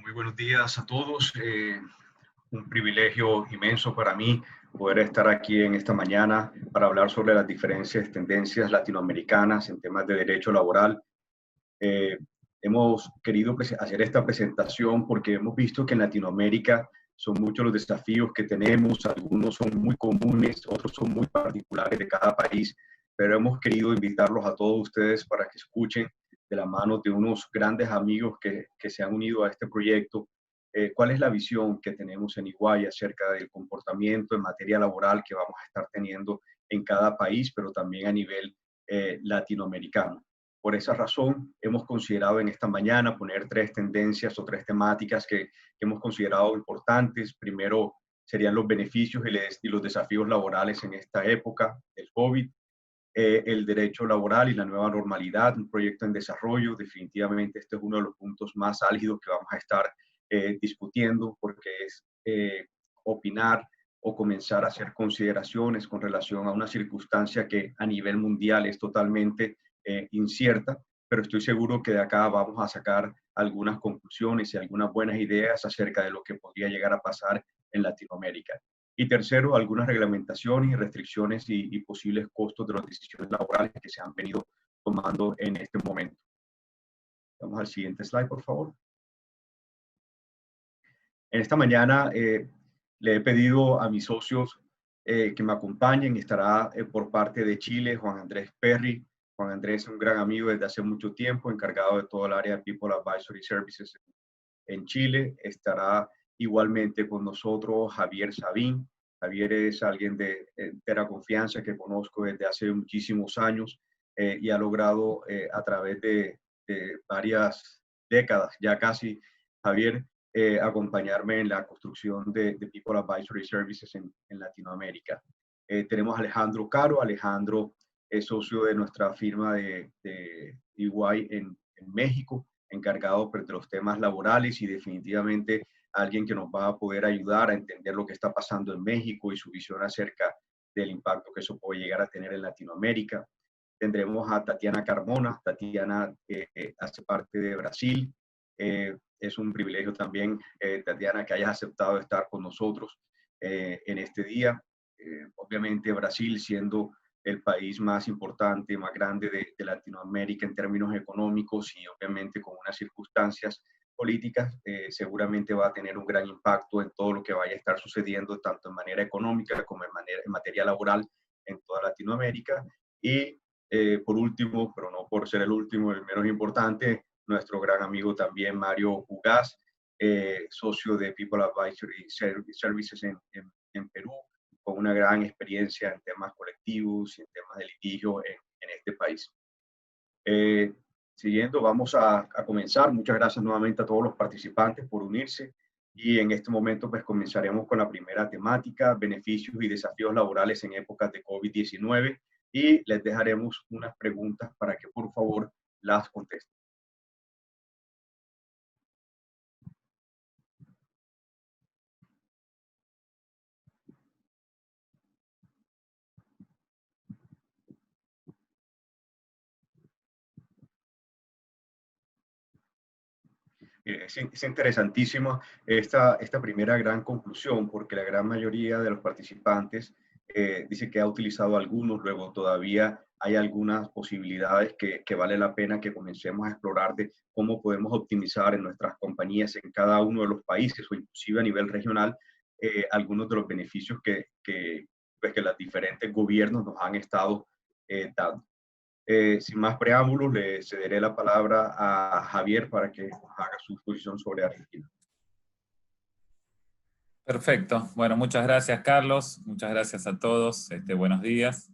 Muy buenos días a todos. Un privilegio inmenso para mí poder estar aquí en esta mañana para hablar sobre las diferentes tendencias latinoamericanas en temas de derecho laboral. Eh, Hemos querido hacer esta presentación porque hemos visto que en Latinoamérica son muchos los desafíos que tenemos, algunos son muy comunes, otros son muy particulares de cada país, pero hemos querido invitarlos a todos ustedes para que escuchen de la mano de unos grandes amigos que se han unido a este proyecto, cuál es la visión que tenemos en Iguay acerca del comportamiento en materia laboral que vamos a estar teniendo en cada país, pero también a nivel latinoamericano. Por esa razón, hemos considerado en esta mañana poner tres tendencias o tres temáticas que hemos considerado importantes. Primero serían los beneficios y los desafíos laborales en esta época del COVID, el derecho laboral y la nueva normalidad, un proyecto en desarrollo. Definitivamente este es uno de los puntos más álgidos que vamos a estar discutiendo, porque es opinar o comenzar a hacer consideraciones con relación a una circunstancia que a nivel mundial es totalmente incierta, pero estoy seguro que de acá vamos a sacar algunas conclusiones y algunas buenas ideas acerca de lo que podría llegar a pasar en Latinoamérica. Y tercero, algunas reglamentaciones y restricciones y posibles costos de las decisiones laborales que se han venido tomando en este momento. Vamos al siguiente slide, por favor. En esta mañana le he pedido a mis socios que me acompañen. Estará por parte de Chile Juan Andrés Perry. Juan Andrés es un gran amigo desde hace mucho tiempo, encargado de todo el área de People Advisory Services en Chile. Estará igualmente con nosotros Javier Sabín. Javier es alguien de entera confianza que conozco desde hace muchísimos años y ha logrado a través de varias décadas, ya casi, Javier, acompañarme en la construcción de People Advisory Services en Latinoamérica. Tenemos a Alejandro Caro. Alejandro es socio de nuestra firma de EY en México, encargado de los temas laborales y definitivamente alguien que nos va a poder ayudar a entender lo que está pasando en México y su visión acerca del impacto que eso puede llegar a tener en Latinoamérica. Tendremos a Tatiana Carmona. Tatiana hace parte de Brasil. Es un privilegio también, Tatiana, que hayas aceptado estar con nosotros en este día. Obviamente Brasil siendo el país más importante, más grande de Latinoamérica en términos económicos y obviamente con unas circunstancias políticas, seguramente va a tener un gran impacto en todo lo que vaya a estar sucediendo, tanto en manera económica como en materia laboral en toda Latinoamérica. Y por último, pero no por ser el último, el menos importante, nuestro gran amigo también Mario Ugaz, socio de People Advisory Services en Perú, con una gran experiencia en temas colectivos y en temas de litigio en este país. Siguiendo, vamos a comenzar. Muchas gracias nuevamente a todos los participantes por unirse. Y en este momento, pues comenzaremos con la primera temática, beneficios y desafíos laborales en épocas de COVID-19. Y les dejaremos unas preguntas para que por favor las contesten. Es interesantísima esta primera gran conclusión, porque la gran mayoría de los participantes dice que ha utilizado algunos, luego todavía hay algunas posibilidades que vale la pena que comencemos a explorar de cómo podemos optimizar en nuestras compañías en cada uno de los países o inclusive a nivel regional algunos de los beneficios pues, que los diferentes gobiernos nos han estado dando. Sin más preámbulos, le cederé la palabra a Javier para que haga su exposición sobre Argentina. Perfecto. Bueno, muchas gracias, Carlos. Muchas gracias a todos. Buenos días.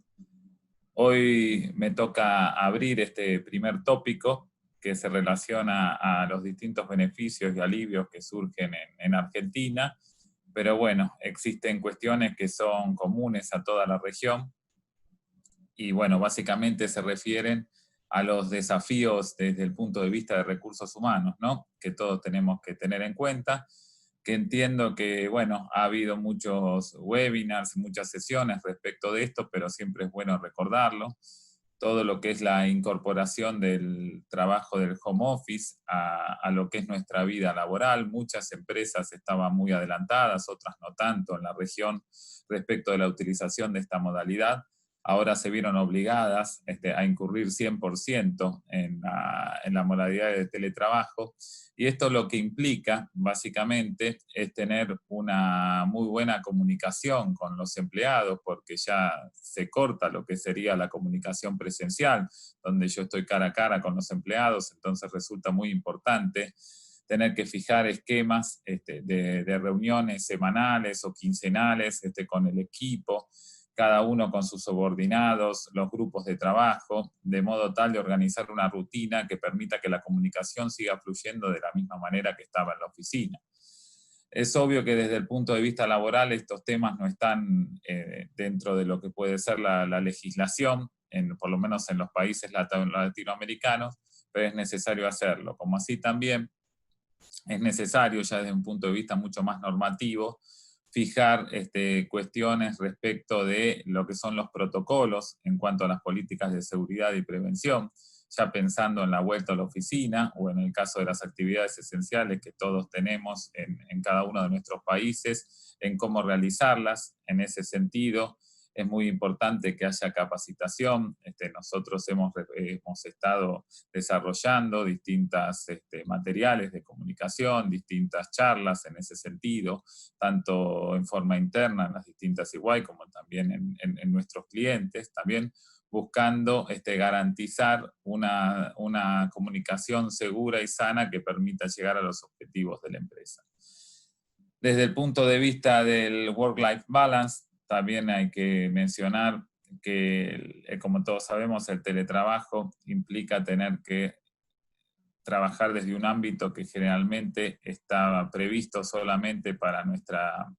Hoy me toca abrir este primer tópico que se relaciona a los distintos beneficios y alivios que surgen en Argentina. Pero bueno, existen cuestiones que son comunes a toda la región. Y bueno, básicamente se refieren a los desafíos desde el punto de vista de recursos humanos, ¿no? Que todos tenemos que tener en cuenta, que entiendo que, bueno, ha habido muchos webinars, muchas sesiones respecto de esto, pero siempre es bueno recordarlo. todo lo que es la incorporación del trabajo del home office a lo que es nuestra vida laboral. Muchas empresas estaban muy adelantadas, otras no tanto en la región respecto de la utilización de esta modalidad. Ahora se vieron obligadas a incurrir 100% en la modalidad de teletrabajo. Y esto lo que implica, básicamente, es tener una muy buena comunicación con los empleados, porque ya se corta lo que sería la comunicación presencial, donde yo estoy cara a cara con los empleados, entonces resulta muy importante tener que fijar esquemas de reuniones semanales o quincenales con el equipo, cada uno con sus subordinados, los grupos de trabajo, de modo tal de organizar una rutina que permita que la comunicación siga fluyendo de la misma manera que estaba en la oficina. Es obvio que desde el punto de vista laboral estos temas no están dentro de lo que puede ser la legislación, por lo menos en los países latinoamericanos, pero es necesario hacerlo. Como así también es necesario, ya desde un punto de vista mucho más normativo, fijar cuestiones respecto de lo que son los protocolos en cuanto a las políticas de seguridad y prevención, ya pensando en la vuelta a la oficina o en el caso de las actividades esenciales que todos tenemos en cada uno de nuestros países, en cómo realizarlas. En ese sentido, es muy importante que haya capacitación. Nosotros hemos estado desarrollando distintos materiales de comunicación, distintas charlas en ese sentido, tanto en forma interna en las distintas igual como también en nuestros clientes, también buscando garantizar una comunicación segura y sana que permita llegar a los objetivos de la empresa. Desde el punto de vista del work-life balance, también hay que mencionar que, como todos sabemos, el teletrabajo implica tener que trabajar desde un ámbito que generalmente estaba previsto solamente para nuestra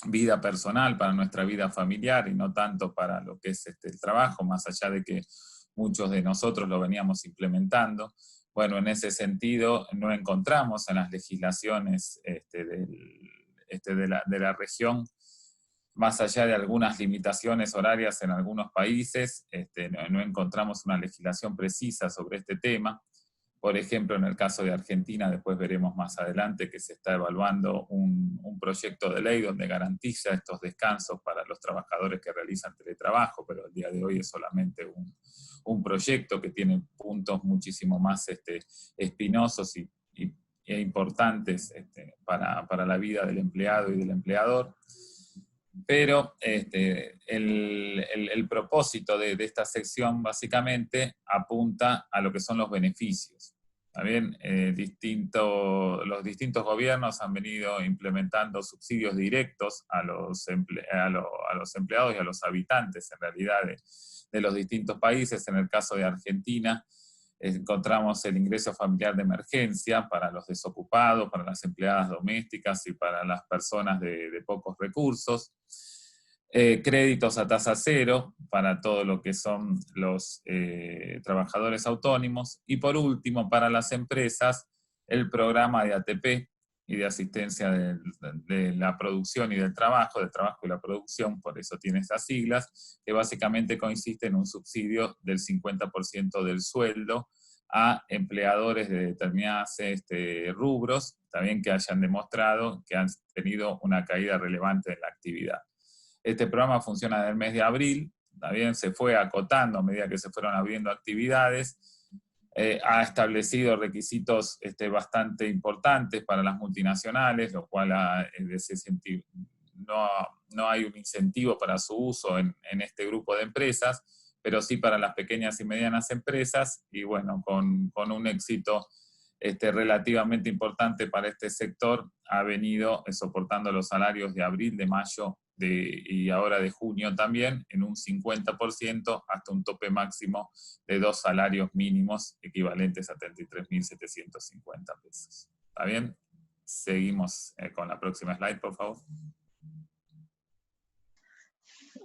vida personal, para nuestra vida familiar y no tanto para lo que es el trabajo, más allá de que muchos de nosotros lo veníamos implementando. Bueno, en ese sentido no encontramos en las legislaciones de la región, más allá de algunas limitaciones horarias en algunos países, no encontramos una legislación precisa sobre este tema. Por ejemplo, en el caso de Argentina, después veremos más adelante que se está evaluando un proyecto de ley donde garantiza estos descansos para los trabajadores que realizan teletrabajo, pero el día de hoy es solamente un proyecto que tiene puntos muchísimo más espinosos e importantes para la vida del empleado y del empleador. Pero el propósito de esta sección básicamente apunta a lo que son los beneficios. También los distintos gobiernos han venido implementando subsidios directos a los empleados y a los habitantes, en realidad, de los distintos países. En el caso de Argentina, encontramos el ingreso familiar de emergencia para los desocupados, para las empleadas domésticas y para las personas de pocos recursos. Créditos a tasa cero para todo lo que son los trabajadores autónomos. Y por último, para las empresas, el programa de ATP y de asistencia de la producción y del trabajo y la producción, por eso tiene esas siglas, que básicamente consiste en un subsidio del 50% del sueldo a empleadores de determinados rubros, también que hayan demostrado que han tenido una caída relevante en la actividad. Este programa funciona desde el mes de abril, también se fue acotando a medida que se fueron abriendo actividades, ha establecido requisitos bastante importantes para las multinacionales, lo cual en ese sentido, no hay un incentivo para su uso en este grupo de empresas, pero sí para las pequeñas y medianas empresas, y bueno, con un éxito relativamente importante para este sector, ha venido soportando los salarios de abril, de mayo y ahora de junio también, en un 50% hasta un tope máximo de 2 salarios mínimos equivalentes a 33.750 pesos. ¿Está bien? Seguimos con la próxima slide, por favor.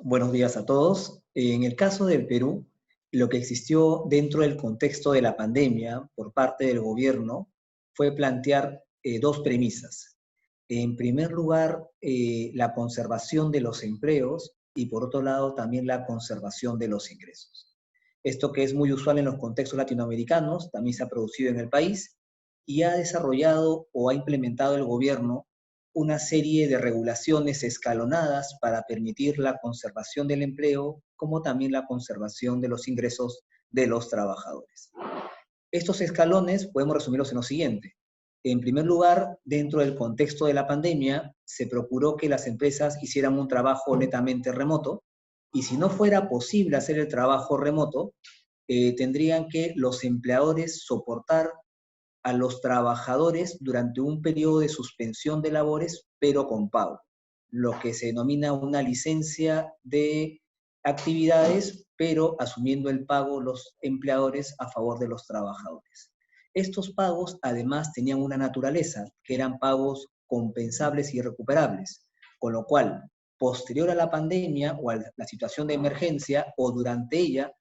Buenos días a todos. En el caso del Perú, lo que existió dentro del contexto de la pandemia por parte del gobierno fue plantear 2 premisas. En primer lugar, la conservación de los empleos y por otro lado también la conservación de los ingresos. Esto que es muy usual en los contextos latinoamericanos, también se ha producido en el país y ha desarrollado o ha implementado el gobierno una serie de regulaciones escalonadas para permitir la conservación del empleo, como también la conservación de los ingresos de los trabajadores. Estos escalones podemos resumirlos en lo siguiente. En primer lugar, dentro del contexto de la pandemia, se procuró que las empresas hicieran un trabajo netamente remoto, y si no fuera posible hacer el trabajo remoto, tendrían que los empleadores soportar a los trabajadores durante un periodo de suspensión de labores, pero con pago, lo que se denomina una licencia de actividades, pero asumiendo el pago los empleadores a favor de los trabajadores. Estos pagos además tenían una naturaleza, que eran pagos compensables y recuperables, con lo cual, posterior a la pandemia o a la situación de emergencia o durante ella,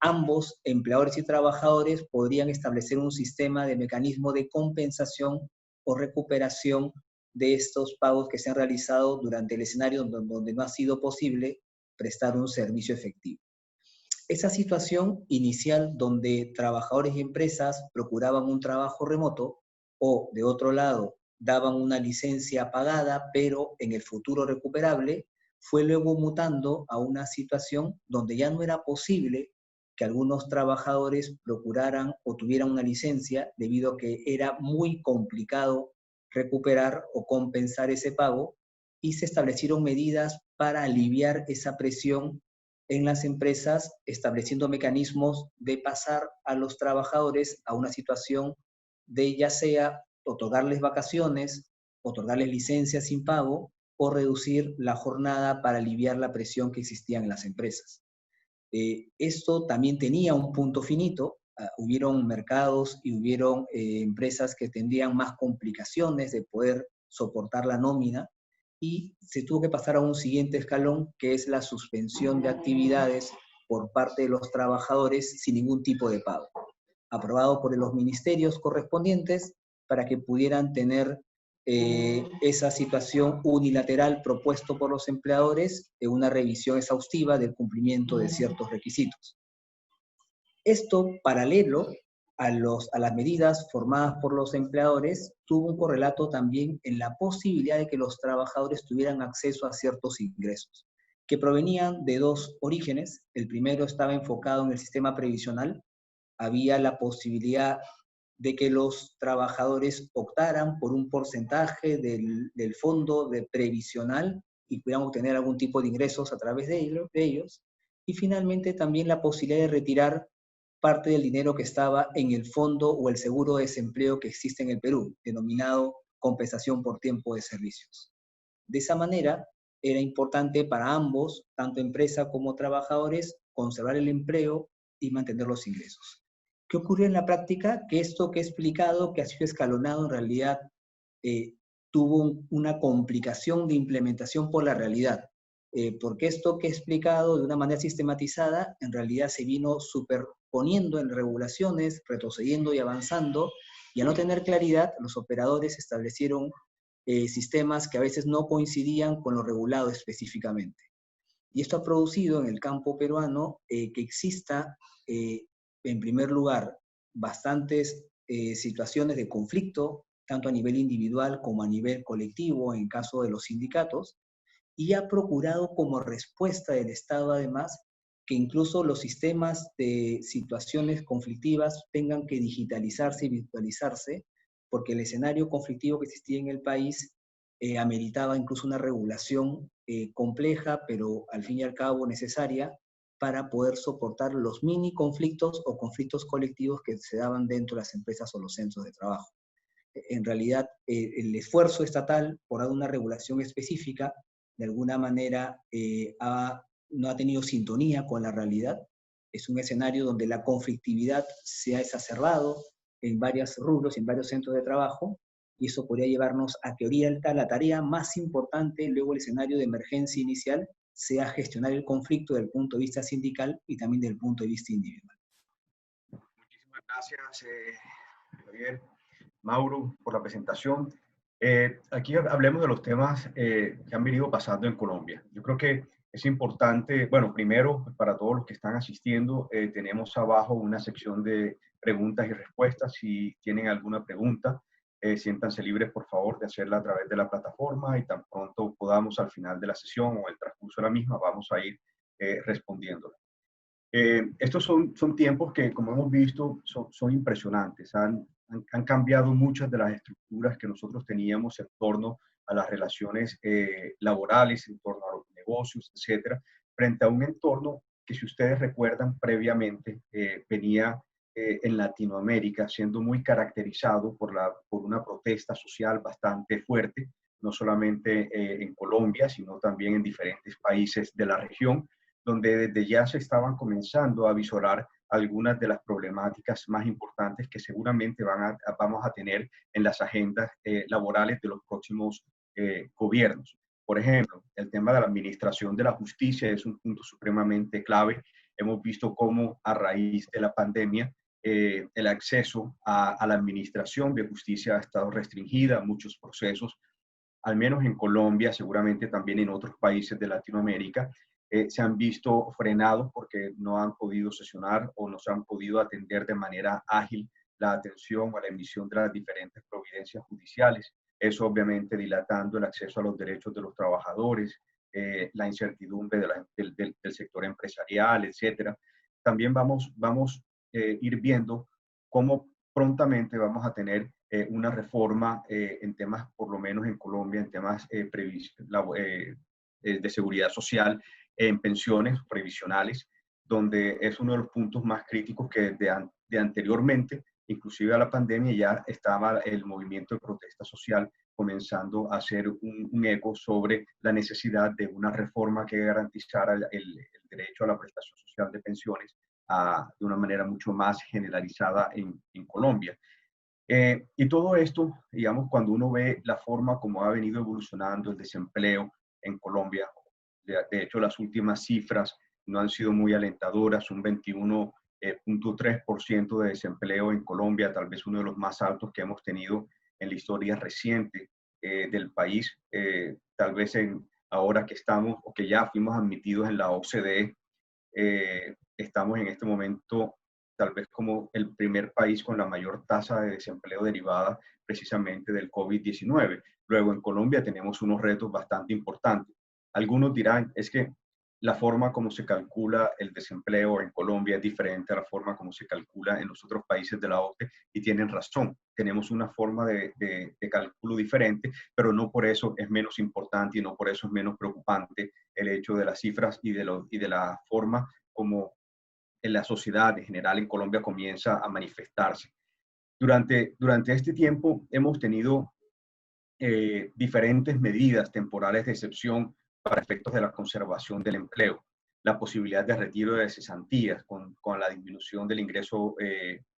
ambos, empleadores y trabajadores, podrían establecer un sistema de mecanismo de compensación o recuperación de estos pagos que se han realizado durante el escenario donde no ha sido posible prestar un servicio efectivo. Esa situación inicial donde trabajadores y empresas procuraban un trabajo remoto o, de otro lado, daban una licencia pagada pero en el futuro recuperable, fue luego mutando a una situación donde ya no era posible que algunos trabajadores procuraran o tuvieran una licencia debido a que era muy complicado recuperar o compensar ese pago, y se establecieron medidas para aliviar esa presión en las empresas, estableciendo mecanismos de pasar a los trabajadores a una situación de ya sea otorgarles vacaciones, otorgarles licencias sin pago o reducir la jornada para aliviar la presión que existía en las empresas. Esto también tenía un punto finito. Hubieron mercados y hubieron empresas que tendrían más complicaciones de poder soportar la nómina, y se tuvo que pasar a un siguiente escalón, que es la suspensión de actividades por parte de los trabajadores sin ningún tipo de pago, aprobado por los ministerios correspondientes para que pudieran tener esa situación unilateral propuesto por los empleadores en una revisión exhaustiva del cumplimiento de ciertos requisitos. Esto, paralelo a las medidas formadas por los empleadores, tuvo un correlato también en la posibilidad de que los trabajadores tuvieran acceso a ciertos ingresos, que provenían de dos orígenes. El primero estaba enfocado en el sistema previsional. Había la posibilidad de que los trabajadores optaran por un porcentaje del fondo de previsional y pudieran obtener algún tipo de ingresos a través de ellos. Y finalmente también la posibilidad de retirar parte del dinero que estaba en el fondo o el seguro de desempleo que existe en el Perú, denominado compensación por tiempo de servicios. De esa manera, era importante para ambos, tanto empresa como trabajadores, conservar el empleo y mantener los ingresos. ¿Qué ocurrió en la práctica? Que esto que he explicado, que ha sido escalonado, en realidad tuvo una complicación de implementación por la realidad. Porque esto que he explicado de una manera sistematizada, en realidad se vino superponiendo en regulaciones, retrocediendo y avanzando, y al no tener claridad, los operadores establecieron sistemas que a veces no coincidían con lo regulado específicamente. Y esto ha producido en el campo peruano que exista, en primer lugar, bastantes situaciones de conflicto, tanto a nivel individual como a nivel colectivo, en caso de los sindicatos, y ha procurado como respuesta del Estado, además, que incluso los sistemas de situaciones conflictivas tengan que digitalizarse y virtualizarse, porque el escenario conflictivo que existía en el país ameritaba incluso una regulación compleja, pero al fin y al cabo necesaria, para poder soportar los mini conflictos o conflictos colectivos que se daban dentro de las empresas o los centros de trabajo. En realidad, el esfuerzo estatal por dar una regulación específica, de alguna manera, no ha tenido sintonía con la realidad. Es un escenario donde la conflictividad se ha exacerbado en varios rubros y en varios centros de trabajo, y eso podría llevarnos a que ahorita la tarea más importante, luego el escenario de emergencia inicial, sea gestionar el conflicto desde el punto de vista sindical y también desde el punto de vista individual. Muchísimas gracias, Javier, Mauro, por la presentación. Aquí hablemos de los temas que han venido pasando en Colombia. Yo creo que Es importante, bueno, primero, para todos los que están asistiendo, tenemos abajo una sección de preguntas y respuestas. Si tienen alguna pregunta, siéntanse libres, por favor, de hacerla a través de la plataforma y tan pronto podamos al final de la sesión o el transcurso de la misma, vamos a ir respondiéndola. Estos son tiempos que, como hemos visto, son impresionantes. Han cambiado muchas de las estructuras que nosotros teníamos en torno a las relaciones laborales, en torno a los negocios, etcétera, frente a un entorno que, si ustedes recuerdan previamente, venía en Latinoamérica siendo muy caracterizado por una protesta social bastante fuerte, no solamente en Colombia, sino también en diferentes países de la región, donde desde ya se estaban comenzando a visorar algunas de las problemáticas más importantes que seguramente vamos a tener en las agendas laborales de los próximos gobiernos. Por ejemplo, el tema de la administración de la justicia es un punto supremamente clave. Hemos visto cómo a raíz de la pandemia el acceso a la administración de justicia ha estado restringida, muchos procesos, al menos en Colombia, seguramente también en otros países de Latinoamérica, se han visto frenados porque no han podido sesionar o no se han podido atender de manera ágil la atención o la emisión de las diferentes providencias judiciales. Eso obviamente dilatando el acceso a los derechos de los trabajadores, la incertidumbre del sector empresarial, etcétera. También vamos ir viendo cómo prontamente vamos a tener una reforma en temas, por lo menos en Colombia, en temas de seguridad social, en pensiones previsionales, donde es uno de los puntos más críticos que de anteriormente, inclusive a la pandemia, ya estaba el movimiento de protesta social comenzando a hacer un eco sobre la necesidad de una reforma que garantizara el derecho a la prestación social de pensiones de una manera mucho más generalizada en Colombia. Y todo esto, digamos, cuando uno ve la forma como ha venido evolucionando el desempleo en Colombia, de hecho las últimas cifras no han sido muy alentadoras, un 21.3% de desempleo en Colombia, tal vez uno de los más altos que hemos tenido en la historia reciente del país, tal vez ahora que estamos o que ya fuimos admitidos en la OCDE, estamos en este momento tal vez como el primer país con la mayor tasa de desempleo derivada precisamente del COVID-19. Luego en Colombia tenemos unos retos bastante importantes. Algunos dirán, es que la forma como se calcula el desempleo en Colombia es diferente a la forma como se calcula en los otros países de la OCDE, y tienen razón. Tenemos una forma de cálculo diferente, pero no por eso es menos importante y no por eso es menos preocupante el hecho de las cifras y de la forma como en la sociedad en general en Colombia comienza a manifestarse. Durante este tiempo hemos tenido diferentes medidas temporales de excepción para efectos de la conservación del empleo, la posibilidad de retiro de cesantías con la disminución del ingreso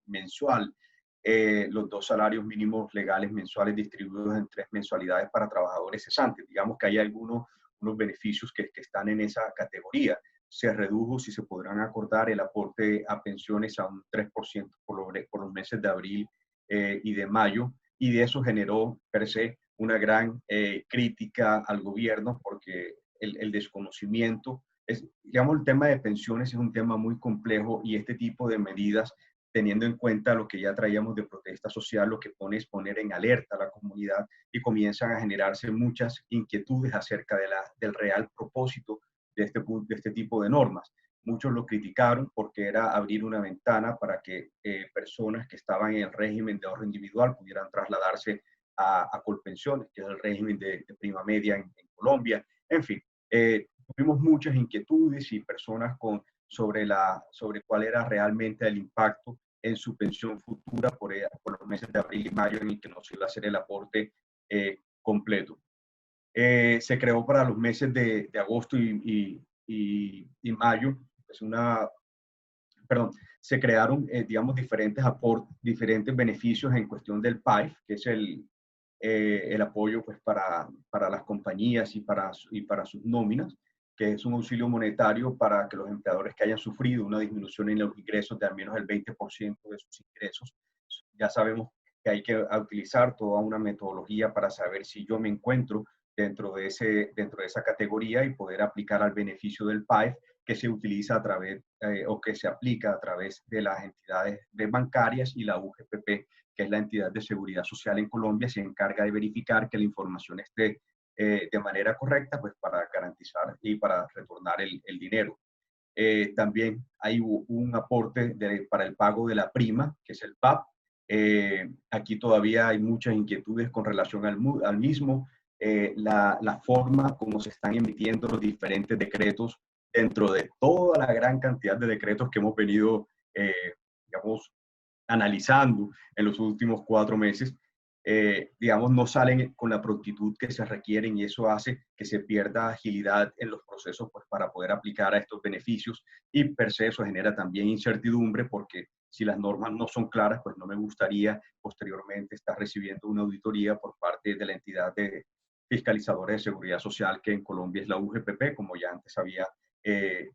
mensual, los 2 salarios mínimos legales mensuales distribuidos en 3 mensualidades para trabajadores cesantes. Digamos que hay unos beneficios que están en esa categoría. Se redujo, si se podrán acordar, el aporte a pensiones a un 3% por los meses de abril y de mayo, y de eso generó per se una gran crítica al gobierno porque el desconocimiento, digamos, el tema de pensiones es un tema muy complejo, y este tipo de medidas, teniendo en cuenta lo que ya traíamos de protesta social, lo que pone es poner en alerta a la comunidad y comienzan a generarse muchas inquietudes acerca del real propósito de este tipo de normas. Muchos lo criticaron porque era abrir una ventana para que personas que estaban en el régimen de ahorro individual pudieran trasladarse a Colpensiones, que es el régimen de prima media en Colombia. En fin, tuvimos muchas inquietudes y personas sobre cuál era realmente el impacto en su pensión futura por los meses de abril y mayo en el que no se iba a hacer el aporte completo. Se creó para los meses de agosto y mayo, se crearon, digamos, diferentes beneficios en cuestión del PAIF, que es el apoyo pues, para las compañías y para sus nóminas, que es un auxilio monetario para que los empleadores que hayan sufrido una disminución en los ingresos de al menos el 20% de sus ingresos. Ya sabemos que hay que utilizar toda una metodología para saber si yo me encuentro dentro de esa categoría y poder aplicar al beneficio del PAEF que se utiliza a través o que se aplica a través de las entidades bancarias y la UGPP, que es la entidad de seguridad social en Colombia, se encarga de verificar que la información esté de manera correcta, pues para garantizar y para retornar el dinero. También hay un aporte para el pago de la prima, que es el PAP. Aquí todavía hay muchas inquietudes con relación al mismo. La forma como se están emitiendo los diferentes decretos dentro de toda la gran cantidad de decretos que hemos venido, digamos, analizando en los últimos 4 meses, digamos, no salen con la prontitud que se requieren y eso hace que se pierda agilidad en los procesos pues, para poder aplicar a estos beneficios y per se eso genera también incertidumbre porque si las normas no son claras, pues no me gustaría posteriormente estar recibiendo una auditoría por parte de la entidad de fiscalizadores de seguridad social que en Colombia es la UGPP, como ya antes había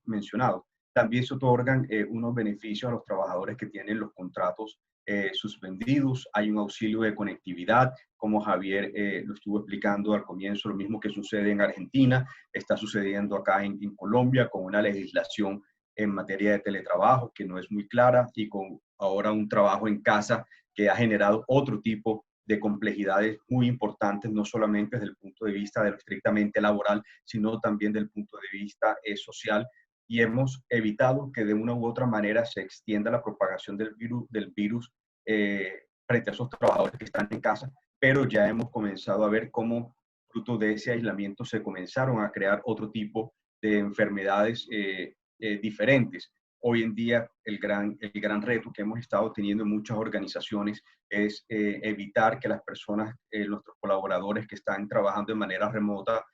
mencionado. También se otorgan unos beneficios a los trabajadores que tienen los contratos suspendidos. Hay un auxilio de conectividad, como Javier lo estuvo explicando al comienzo, lo mismo que sucede en Argentina, está sucediendo acá en Colombia con una legislación en materia de teletrabajo que no es muy clara y con ahora un trabajo en casa que ha generado otro tipo de complejidades muy importantes, no solamente desde el punto de vista de lo estrictamente laboral, sino también desde el punto de vista social y hemos evitado que de una u otra manera se extienda la propagación del virus frente a esos trabajadores que están en casa, pero ya hemos comenzado a ver cómo fruto de ese aislamiento se comenzaron a crear otro tipo de enfermedades diferentes. Hoy en día el gran reto que hemos estado teniendo en muchas organizaciones es evitar que las personas, nuestros colaboradores que están trabajando de manera remota,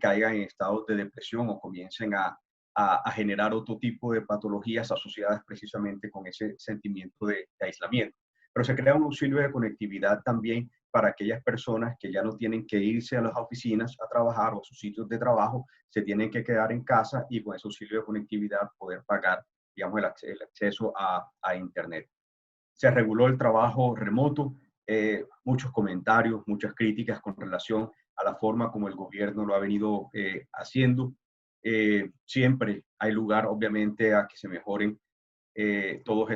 caigan en estados de depresión o comiencen a generar otro tipo de patologías asociadas precisamente con ese sentimiento de aislamiento. Pero se crea un auxilio de conectividad también para aquellas personas que ya no tienen que irse a las oficinas a trabajar o a sus sitios de trabajo, se tienen que quedar en casa y con ese auxilio de conectividad poder pagar, digamos, el acceso a Internet. Se reguló el trabajo remoto, muchos comentarios, muchas críticas con relación a la forma como el gobierno lo ha venido haciendo. Siempre hay lugar, obviamente, a que se mejoren todas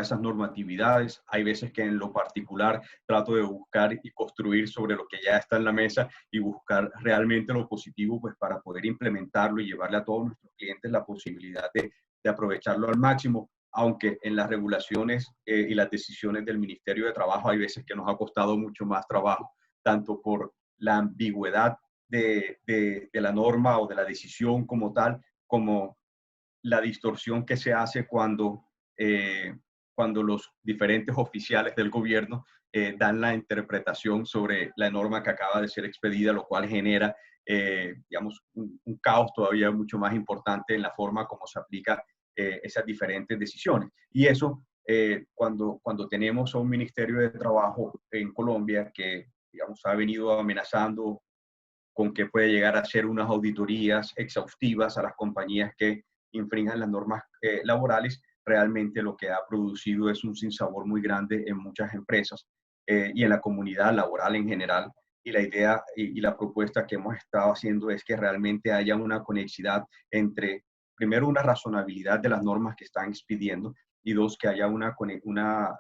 esas normatividades. Hay veces que en lo particular trato de buscar y construir sobre lo que ya está en la mesa y buscar realmente lo positivo pues para poder implementarlo y llevarle a todos nuestros clientes la posibilidad de aprovecharlo al máximo, aunque en las regulaciones y las decisiones del Ministerio de Trabajo hay veces que nos ha costado mucho más trabajo, tanto por la ambigüedad de la norma o de la decisión como tal, como la distorsión que se hace cuando los diferentes oficiales del gobierno dan la interpretación sobre la norma que acaba de ser expedida, lo cual genera, digamos, un caos todavía mucho más importante en la forma como se aplica esas diferentes decisiones. Y eso, cuando tenemos a un Ministerio de Trabajo en Colombia que, digamos, ha venido amenazando con que puede llegar a hacer unas auditorías exhaustivas a las compañías que infrinjan las normas laborales, realmente lo que ha producido es un sinsabor muy grande en muchas empresas y en la comunidad laboral en general. Y la idea y la propuesta que hemos estado haciendo es que realmente haya una conexidad entre, primero, una razonabilidad de las normas que están expidiendo y dos, que haya una conectividad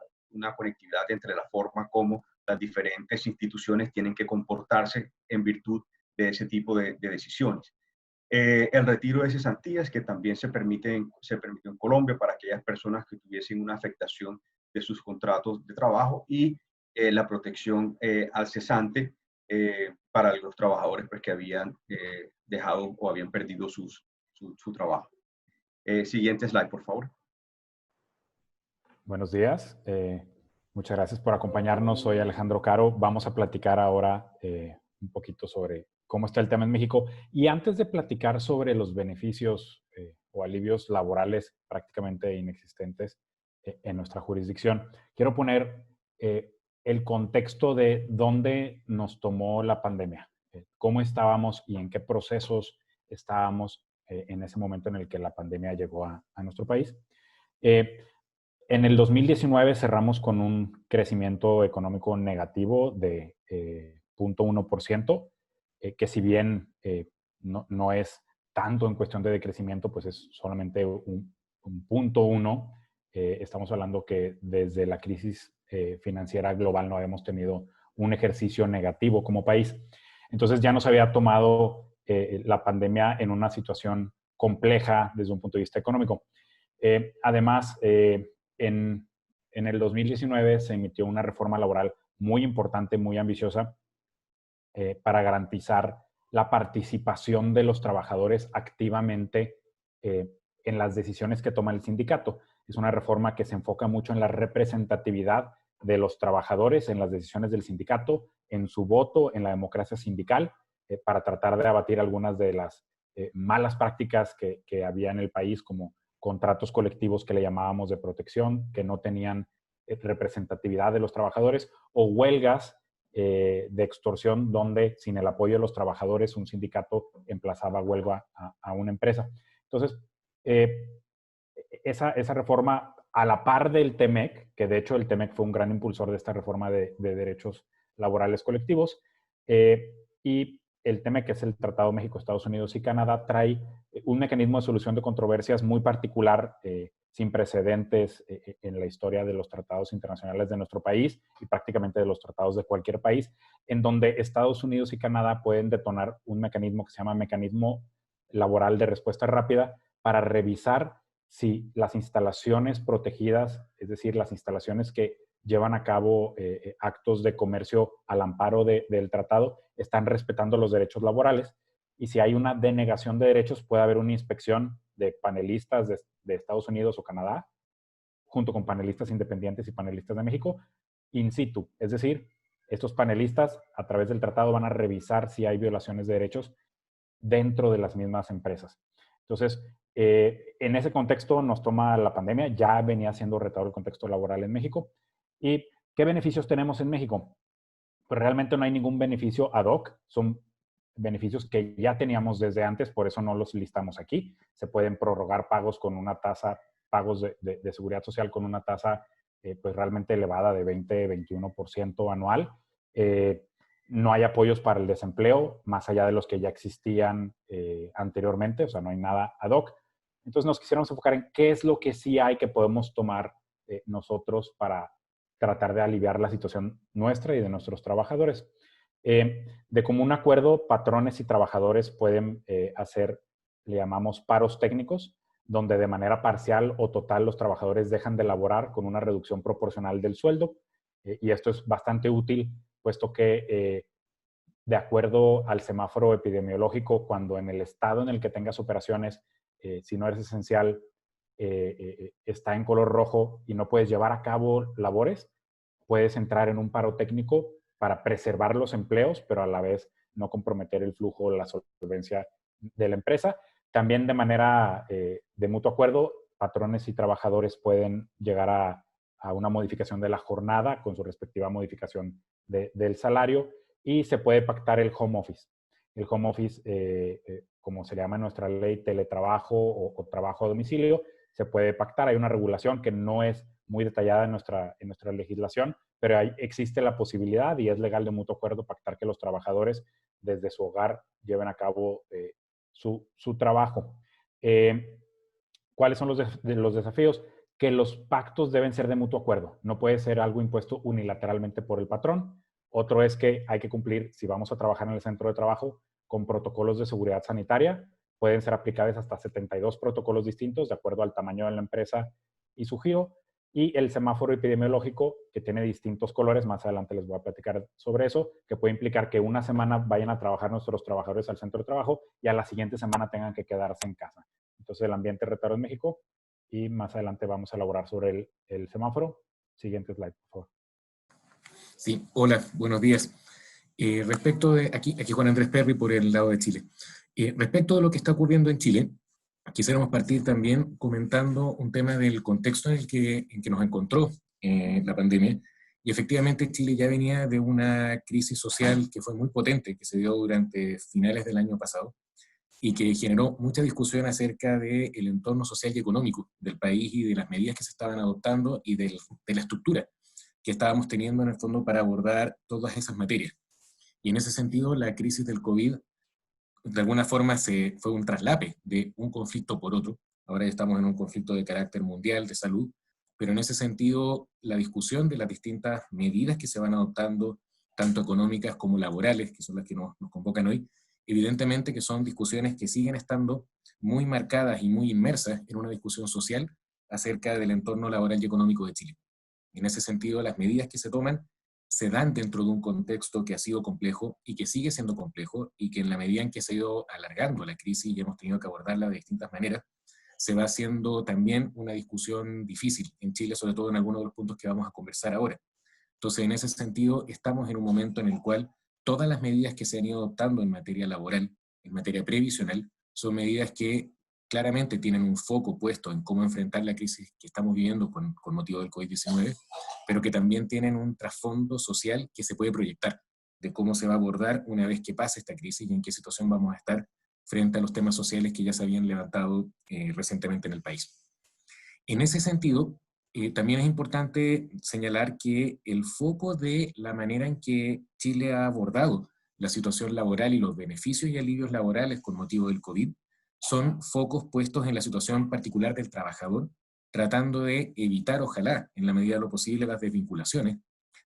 entre la forma como las diferentes instituciones tienen que comportarse en virtud de ese tipo de decisiones. El retiro de cesantías, que también se permitió en Colombia para aquellas personas que tuviesen una afectación de sus contratos de trabajo y la protección al cesante para los trabajadores pues, que habían dejado o habían perdido su trabajo. Siguiente slide, por favor. Buenos días. Muchas gracias por acompañarnos. Soy Alejandro Caro. Vamos a platicar ahora un poquito sobre cómo está el tema en México. Y antes de platicar sobre los beneficios o alivios laborales prácticamente inexistentes en nuestra jurisdicción, quiero poner el contexto de dónde nos tomó la pandemia, cómo estábamos y en qué procesos estábamos en ese momento en el que la pandemia llegó a nuestro país. En el 2019 cerramos con un crecimiento económico negativo de 0.1%. que si bien no es tanto en cuestión de decrecimiento, pues es solamente un 0.1. Estamos hablando que desde la crisis financiera global no habíamos tenido un ejercicio negativo como país. Entonces ya nos había tomado la pandemia en una situación compleja desde un punto de vista económico. Además, en el 2019 se emitió una reforma laboral muy importante, muy ambiciosa, para garantizar la participación de los trabajadores activamente en las decisiones que toma el sindicato. Es una reforma que se enfoca mucho en la representatividad de los trabajadores en las decisiones del sindicato, en su voto, en la democracia sindical, para tratar de abatir algunas de las malas prácticas que había en el país, como contratos colectivos que le llamábamos de protección, que no tenían representatividad de los trabajadores, o huelgas de extorsión donde sin el apoyo de los trabajadores un sindicato emplazaba huelga a una empresa. Entonces, esa reforma a la par del TEMEC, que de hecho el TEMEC fue un gran impulsor de esta reforma de derechos laborales colectivos, y el TEMEC, que es el Tratado México, Estados Unidos y Canadá, trae un mecanismo de solución de controversias muy particular, sin precedentes en la historia de los tratados internacionales de nuestro país y prácticamente de los tratados de cualquier país, en donde Estados Unidos y Canadá pueden detonar un mecanismo que se llama Mecanismo Laboral de Respuesta Rápida para revisar si las instalaciones protegidas, es decir, las instalaciones que llevan a cabo actos de comercio al amparo del tratado, están respetando los derechos laborales, y si hay una denegación de derechos puede haber una inspección de panelistas de Estados Unidos o Canadá, junto con panelistas independientes y panelistas de México, in situ. Es decir, estos panelistas a través del tratado van a revisar si hay violaciones de derechos dentro de las mismas empresas. Entonces, en ese contexto nos toma la pandemia, ya venía siendo retador el contexto laboral en México. ¿Y qué beneficios tenemos en México? Pues realmente no hay ningún beneficio ad hoc, son beneficios que ya teníamos desde antes, por eso no los listamos aquí. Se pueden prorrogar pagos con una tasa, pagos de seguridad social con una tasa pues realmente elevada de 20-21% anual. No hay apoyos para el desempleo, más allá de los que ya existían anteriormente, o sea, no hay nada ad hoc. Entonces nos quisiéramos enfocar en qué es lo que sí hay que podemos tomar nosotros para tratar de aliviar la situación nuestra y de nuestros trabajadores. De común acuerdo, patrones y trabajadores pueden hacer, le llamamos paros técnicos, donde de manera parcial o total los trabajadores dejan de laborar con una reducción proporcional del sueldo. Y esto es bastante útil, puesto que de acuerdo al semáforo epidemiológico, cuando en el estado en el que tengas operaciones, si no eres esencial, está en color rojo y no puedes llevar a cabo labores, puedes entrar en un paro técnico para preservar los empleos, pero a la vez no comprometer el flujo o la solvencia de la empresa. También de manera de mutuo acuerdo, patrones y trabajadores pueden llegar a una modificación de la jornada con su respectiva modificación del salario, y se puede pactar el home office. El home office, como se llama en nuestra ley, teletrabajo o trabajo a domicilio, se puede pactar. Hay una regulación que no es muy detallada en nuestra legislación, pero existe la posibilidad y es legal de mutuo acuerdo pactar que los trabajadores desde su hogar lleven a cabo su trabajo. ¿Cuáles son los desafíos? Que los pactos deben ser de mutuo acuerdo. No puede ser algo impuesto unilateralmente por el patrón. Otro es que hay que cumplir, si vamos a trabajar en el centro de trabajo, con protocolos de seguridad sanitaria. Pueden ser aplicables hasta 72 protocolos distintos de acuerdo al tamaño de la empresa y su giro. Y el semáforo epidemiológico, que tiene distintos colores, más adelante les voy a platicar sobre eso, que puede implicar que una semana vayan a trabajar nuestros trabajadores al centro de trabajo y a la siguiente semana tengan que quedarse en casa. Entonces, el ambiente retador en México, y más adelante vamos a elaborar sobre el semáforo. Siguiente slide, por favor. Sí, hola, buenos días. Respecto de, aquí Juan Andrés Perry por el lado de Chile. Respecto de lo que está ocurriendo en Chile, quisiéramos partir también comentando un tema del contexto en que nos encontró la pandemia. Y efectivamente Chile ya venía de una crisis social que fue muy potente, que se dio durante finales del año pasado, y que generó mucha discusión acerca del entorno social y económico del país y de las medidas que se estaban adoptando y de la estructura que estábamos teniendo en el fondo para abordar todas esas materias. Y en ese sentido, la crisis del COVID, de alguna forma, fue un traslape de un conflicto por otro. Ahora estamos en un conflicto de carácter mundial, de salud, pero en ese sentido, la discusión de las distintas medidas que se van adoptando, tanto económicas como laborales, que son las que nos convocan hoy, evidentemente que son discusiones que siguen estando muy marcadas y muy inmersas en una discusión social acerca del entorno laboral y económico de Chile. En ese sentido, las medidas que se toman se dan dentro de un contexto que ha sido complejo y que sigue siendo complejo, y que en la medida en que se ha ido alargando la crisis y hemos tenido que abordarla de distintas maneras, se va haciendo también una discusión difícil en Chile, sobre todo en algunos de los puntos que vamos a conversar ahora. Entonces, en ese sentido, estamos en un momento en el cual todas las medidas que se han ido adoptando en materia laboral, en materia previsional, son medidas que claramente tienen un foco puesto en cómo enfrentar la crisis que estamos viviendo con motivo del COVID-19, pero que también tienen un trasfondo social que se puede proyectar de cómo se va a abordar una vez que pase esta crisis y en qué situación vamos a estar frente a los temas sociales que ya se habían levantado recientemente en el país. En ese sentido, también es importante señalar que el foco de la manera en que Chile ha abordado la situación laboral y los beneficios y alivios laborales con motivo del COVID son focos puestos en la situación particular del trabajador, tratando de evitar, ojalá, en la medida de lo posible, las desvinculaciones,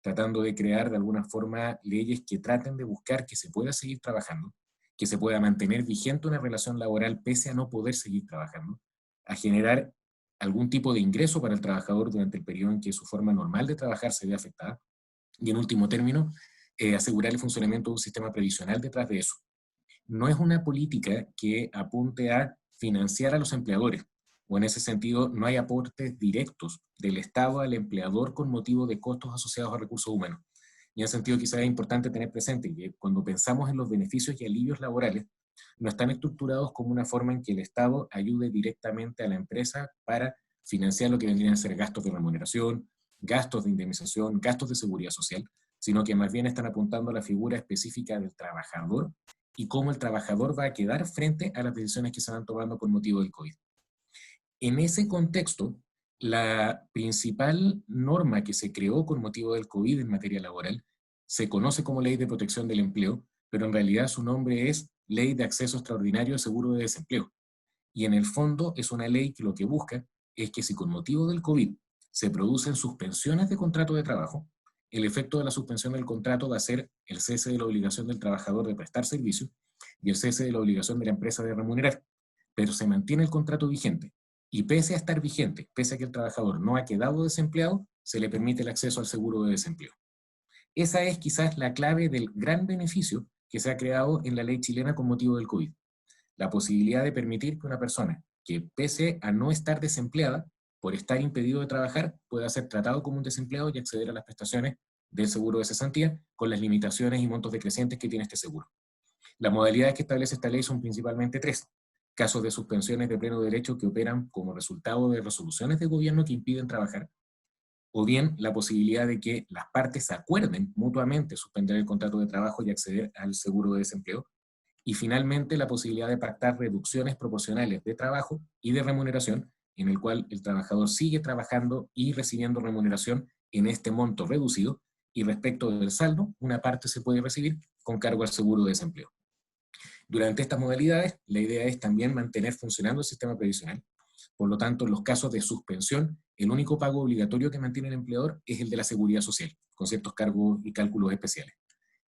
tratando de crear de alguna forma leyes que traten de buscar que se pueda seguir trabajando, que se pueda mantener vigente una relación laboral pese a no poder seguir trabajando, a generar algún tipo de ingreso para el trabajador durante el periodo en que su forma normal de trabajar se ve afectada, y en último término, asegurar el funcionamiento de un sistema previsional detrás de eso. No es una política que apunte a financiar a los empleadores, o en ese sentido no hay aportes directos del Estado al empleador con motivo de costos asociados a recursos humanos. Y en ese sentido quizás es importante tener presente que cuando pensamos en los beneficios y alivios laborales, no están estructurados como una forma en que el Estado ayude directamente a la empresa para financiar lo que vendrían a ser gastos de remuneración, gastos de indemnización, gastos de seguridad social, sino que más bien están apuntando a la figura específica del trabajador y cómo el trabajador va a quedar frente a las decisiones que se van tomando con motivo del COVID. En ese contexto, la principal norma que se creó con motivo del COVID en materia laboral se conoce como Ley de Protección del Empleo, pero en realidad su nombre es Ley de Acceso Extraordinario de Seguro de Desempleo. Y en el fondo es una ley que lo que busca es que si con motivo del COVID se producen suspensiones de contrato de trabajo, el efecto de la suspensión del contrato va a ser el cese de la obligación del trabajador de prestar servicio y el cese de la obligación de la empresa de remunerar, pero se mantiene el contrato vigente. Y pese a estar vigente, pese a que el trabajador no ha quedado desempleado, se le permite el acceso al seguro de desempleo. Esa es quizás la clave del gran beneficio que se ha creado en la ley chilena con motivo del COVID. La posibilidad de permitir que una persona que pese a no estar desempleada, por estar impedido de trabajar, pueda ser tratado como un desempleado y acceder a las prestaciones del seguro de cesantía con las limitaciones y montos decrecientes que tiene este seguro. Las modalidades que establece esta ley son principalmente tres: casos de suspensiones de pleno derecho que operan como resultado de resoluciones de gobierno que impiden trabajar, o bien la posibilidad de que las partes acuerden mutuamente suspender el contrato de trabajo y acceder al seguro de desempleo, y finalmente la posibilidad de pactar reducciones proporcionales de trabajo y de remuneración, en el cual el trabajador sigue trabajando y recibiendo remuneración en este monto reducido, y respecto del saldo, una parte se puede recibir con cargo al seguro de desempleo. Durante estas modalidades, la idea es también mantener funcionando el sistema previsional. Por lo tanto, en los casos de suspensión, el único pago obligatorio que mantiene el empleador es el de la seguridad social, con ciertos cargos y cálculos especiales.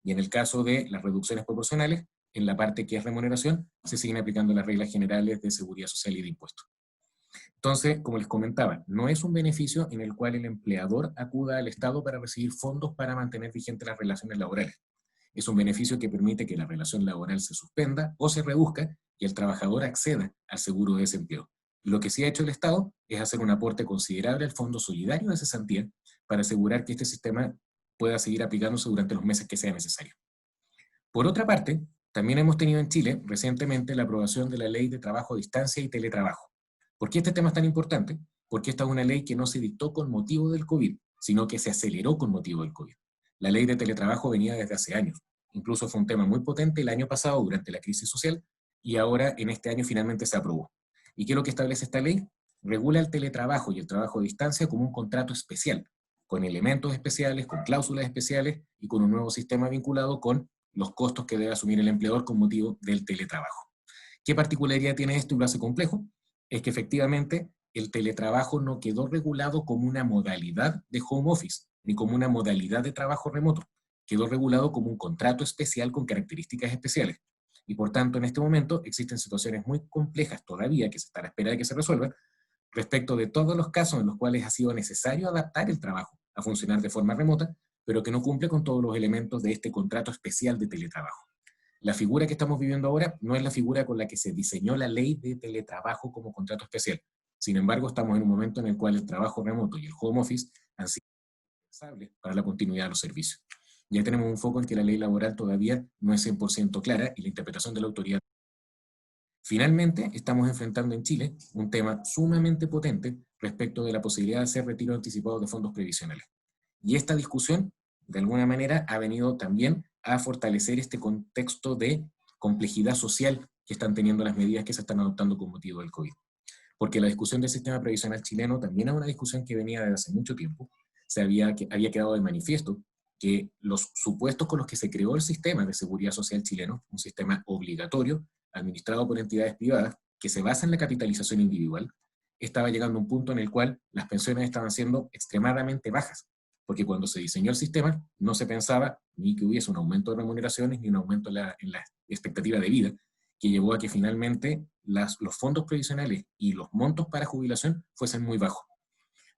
Y en el caso de las reducciones proporcionales, en la parte que es remuneración, se siguen aplicando las reglas generales de seguridad social y de impuestos. Entonces, como les comentaba, no es un beneficio en el cual el empleador acuda al Estado para recibir fondos para mantener vigentes las relaciones laborales. Es un beneficio que permite que la relación laboral se suspenda o se reduzca y el trabajador acceda al seguro de desempleo. Lo que sí ha hecho el Estado es hacer un aporte considerable al Fondo Solidario de Cesantía para asegurar que este sistema pueda seguir aplicándose durante los meses que sea necesario. Por otra parte, también hemos tenido en Chile recientemente la aprobación de la Ley de Trabajo a Distancia y Teletrabajo. ¿Por qué este tema es tan importante? Porque esta es una ley que no se dictó con motivo del COVID, sino que se aceleró con motivo del COVID. La ley de teletrabajo venía desde hace años. Incluso fue un tema muy potente el año pasado durante la crisis social, y ahora en este año finalmente se aprobó. ¿Y qué es lo que establece esta ley? Regula el teletrabajo y el trabajo a distancia como un contrato especial, con elementos especiales, con cláusulas especiales y con un nuevo sistema vinculado con los costos que debe asumir el empleador con motivo del teletrabajo. ¿Qué particularidad tiene esto y lo hace complejo? Es que efectivamente el teletrabajo no quedó regulado como una modalidad de home office, ni como una modalidad de trabajo remoto. Quedó regulado como un contrato especial con características especiales. Y por tanto, en este momento existen situaciones muy complejas todavía que se están a la espera de que se resuelvan respecto de todos los casos en los cuales ha sido necesario adaptar el trabajo a funcionar de forma remota, pero que no cumple con todos los elementos de este contrato especial de teletrabajo. La figura que estamos viviendo ahora no es la figura con la que se diseñó la ley de teletrabajo como contrato especial. Sin embargo, estamos en un momento en el cual el trabajo remoto y el home office han sido indispensables para la continuidad de los servicios. Ya tenemos un foco en que la ley laboral todavía no es 100% clara y la interpretación de la autoridad. Finalmente, estamos enfrentando en Chile un tema sumamente potente respecto de la posibilidad de hacer retiro anticipado de fondos previsionales. Y esta discusión, de alguna manera, ha venido también a fortalecer este contexto de complejidad social que están teniendo las medidas que se están adoptando con motivo del COVID. Porque la discusión del sistema previsional chileno también es una discusión que venía desde hace mucho tiempo. Había quedado de manifiesto que los supuestos con los que se creó el sistema de seguridad social chileno, un sistema obligatorio, administrado por entidades privadas, que se basa en la capitalización individual, estaba llegando a un punto en el cual las pensiones estaban siendo extremadamente bajas, porque cuando se diseñó el sistema no se pensaba ni que hubiese un aumento de remuneraciones ni un aumento en la expectativa de vida, que llevó a que finalmente los fondos previsionales y los montos para jubilación fuesen muy bajos.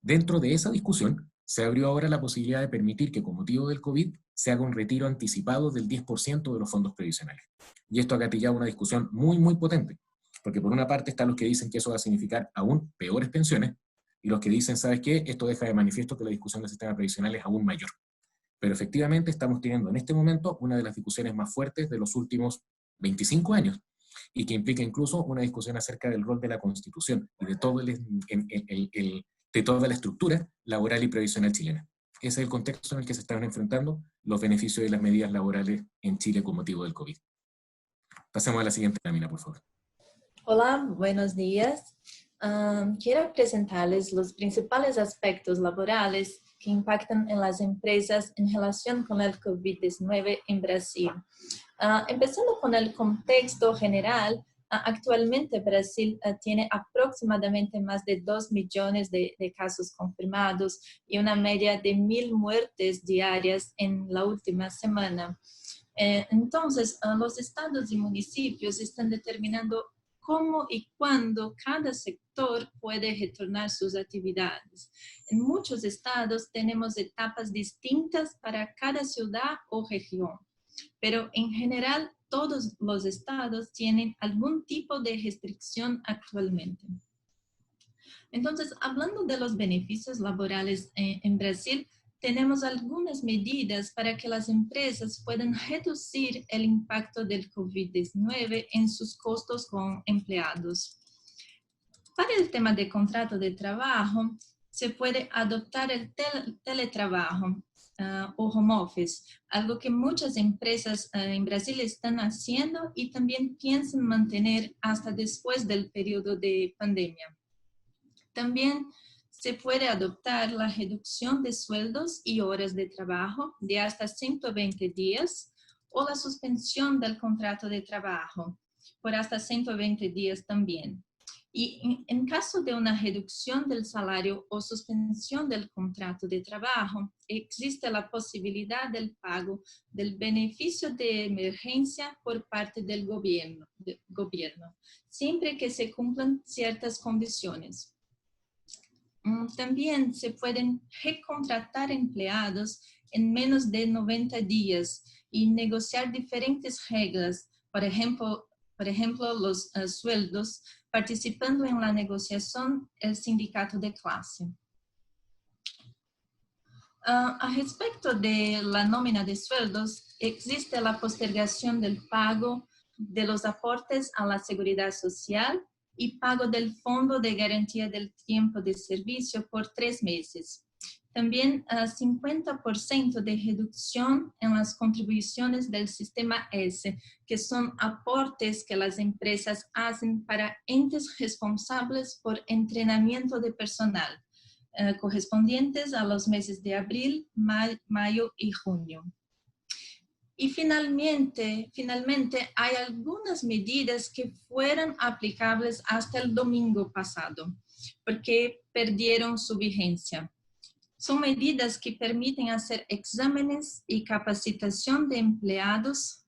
Dentro de esa discusión se abrió ahora la posibilidad de permitir que con motivo del COVID se haga un retiro anticipado del 10% de los fondos previsionales. Y esto ha gatillado una discusión muy, muy potente, porque por una parte están los que dicen que eso va a significar aún peores pensiones, y los que dicen, ¿sabes qué? Esto deja de manifiesto que la discusión del sistema previsional es aún mayor. Pero efectivamente estamos teniendo en este momento una de las discusiones más fuertes de los últimos 25 años, y que implica incluso una discusión acerca del rol de la Constitución y de todo de toda la estructura laboral y previsional chilena. Ese es el contexto en el que se están enfrentando los beneficios de las medidas laborales en Chile con motivo del COVID. Pasemos a la siguiente lámina, por favor. Hola, buenos días. Quiero presentarles los principales aspectos laborales que impactan en las empresas en relación con el COVID-19 en Brasil. Empezando con el contexto general, actualmente Brasil tiene aproximadamente más de 2 millones de casos confirmados y una media de 1.000 muertes diarias en la última semana. Entonces, los estados y municipios están determinando cómo y cuándo cada sector puede retornar sus actividades. En muchos estados tenemos etapas distintas para cada ciudad o región, pero en general todos los estados tienen algún tipo de restricción actualmente. Entonces, hablando de los beneficios laborales en Brasil, tenemos algunas medidas para que las empresas puedan reducir el impacto del COVID-19 en sus costos con empleados. Para el tema de contrato de trabajo, se puede adoptar el teletrabajo o home office, algo que muchas empresas en Brasil están haciendo y también piensan mantener hasta después del periodo de pandemia. También se puede adoptar la reducción de sueldos y horas de trabajo de hasta 120 días o la suspensión del contrato de trabajo por hasta 120 días también. Y en caso de una reducción del salario o suspensión del contrato de trabajo, existe la posibilidad del pago del beneficio de emergencia por parte del gobierno, siempre que se cumplan ciertas condiciones. También se pueden recontratar empleados en menos de 90 días y negociar diferentes reglas, por ejemplo los sueldos, participando en la negociación el sindicato de clase. A respecto de la nómina de sueldos, existe la postergación del pago de los aportes a la seguridad social y pago del Fondo de Garantía del Tiempo de Servicio por 3 meses. También 50% de reducción en las contribuciones del sistema S, que son aportes que las empresas hacen para entes responsables por entrenamiento de personal, correspondientes a los meses de abril, mayo y junio. Y finalmente hay algunas medidas que fueron aplicables hasta el domingo pasado, porque perdieron su vigencia. Son medidas que permiten hacer exámenes y capacitación de empleados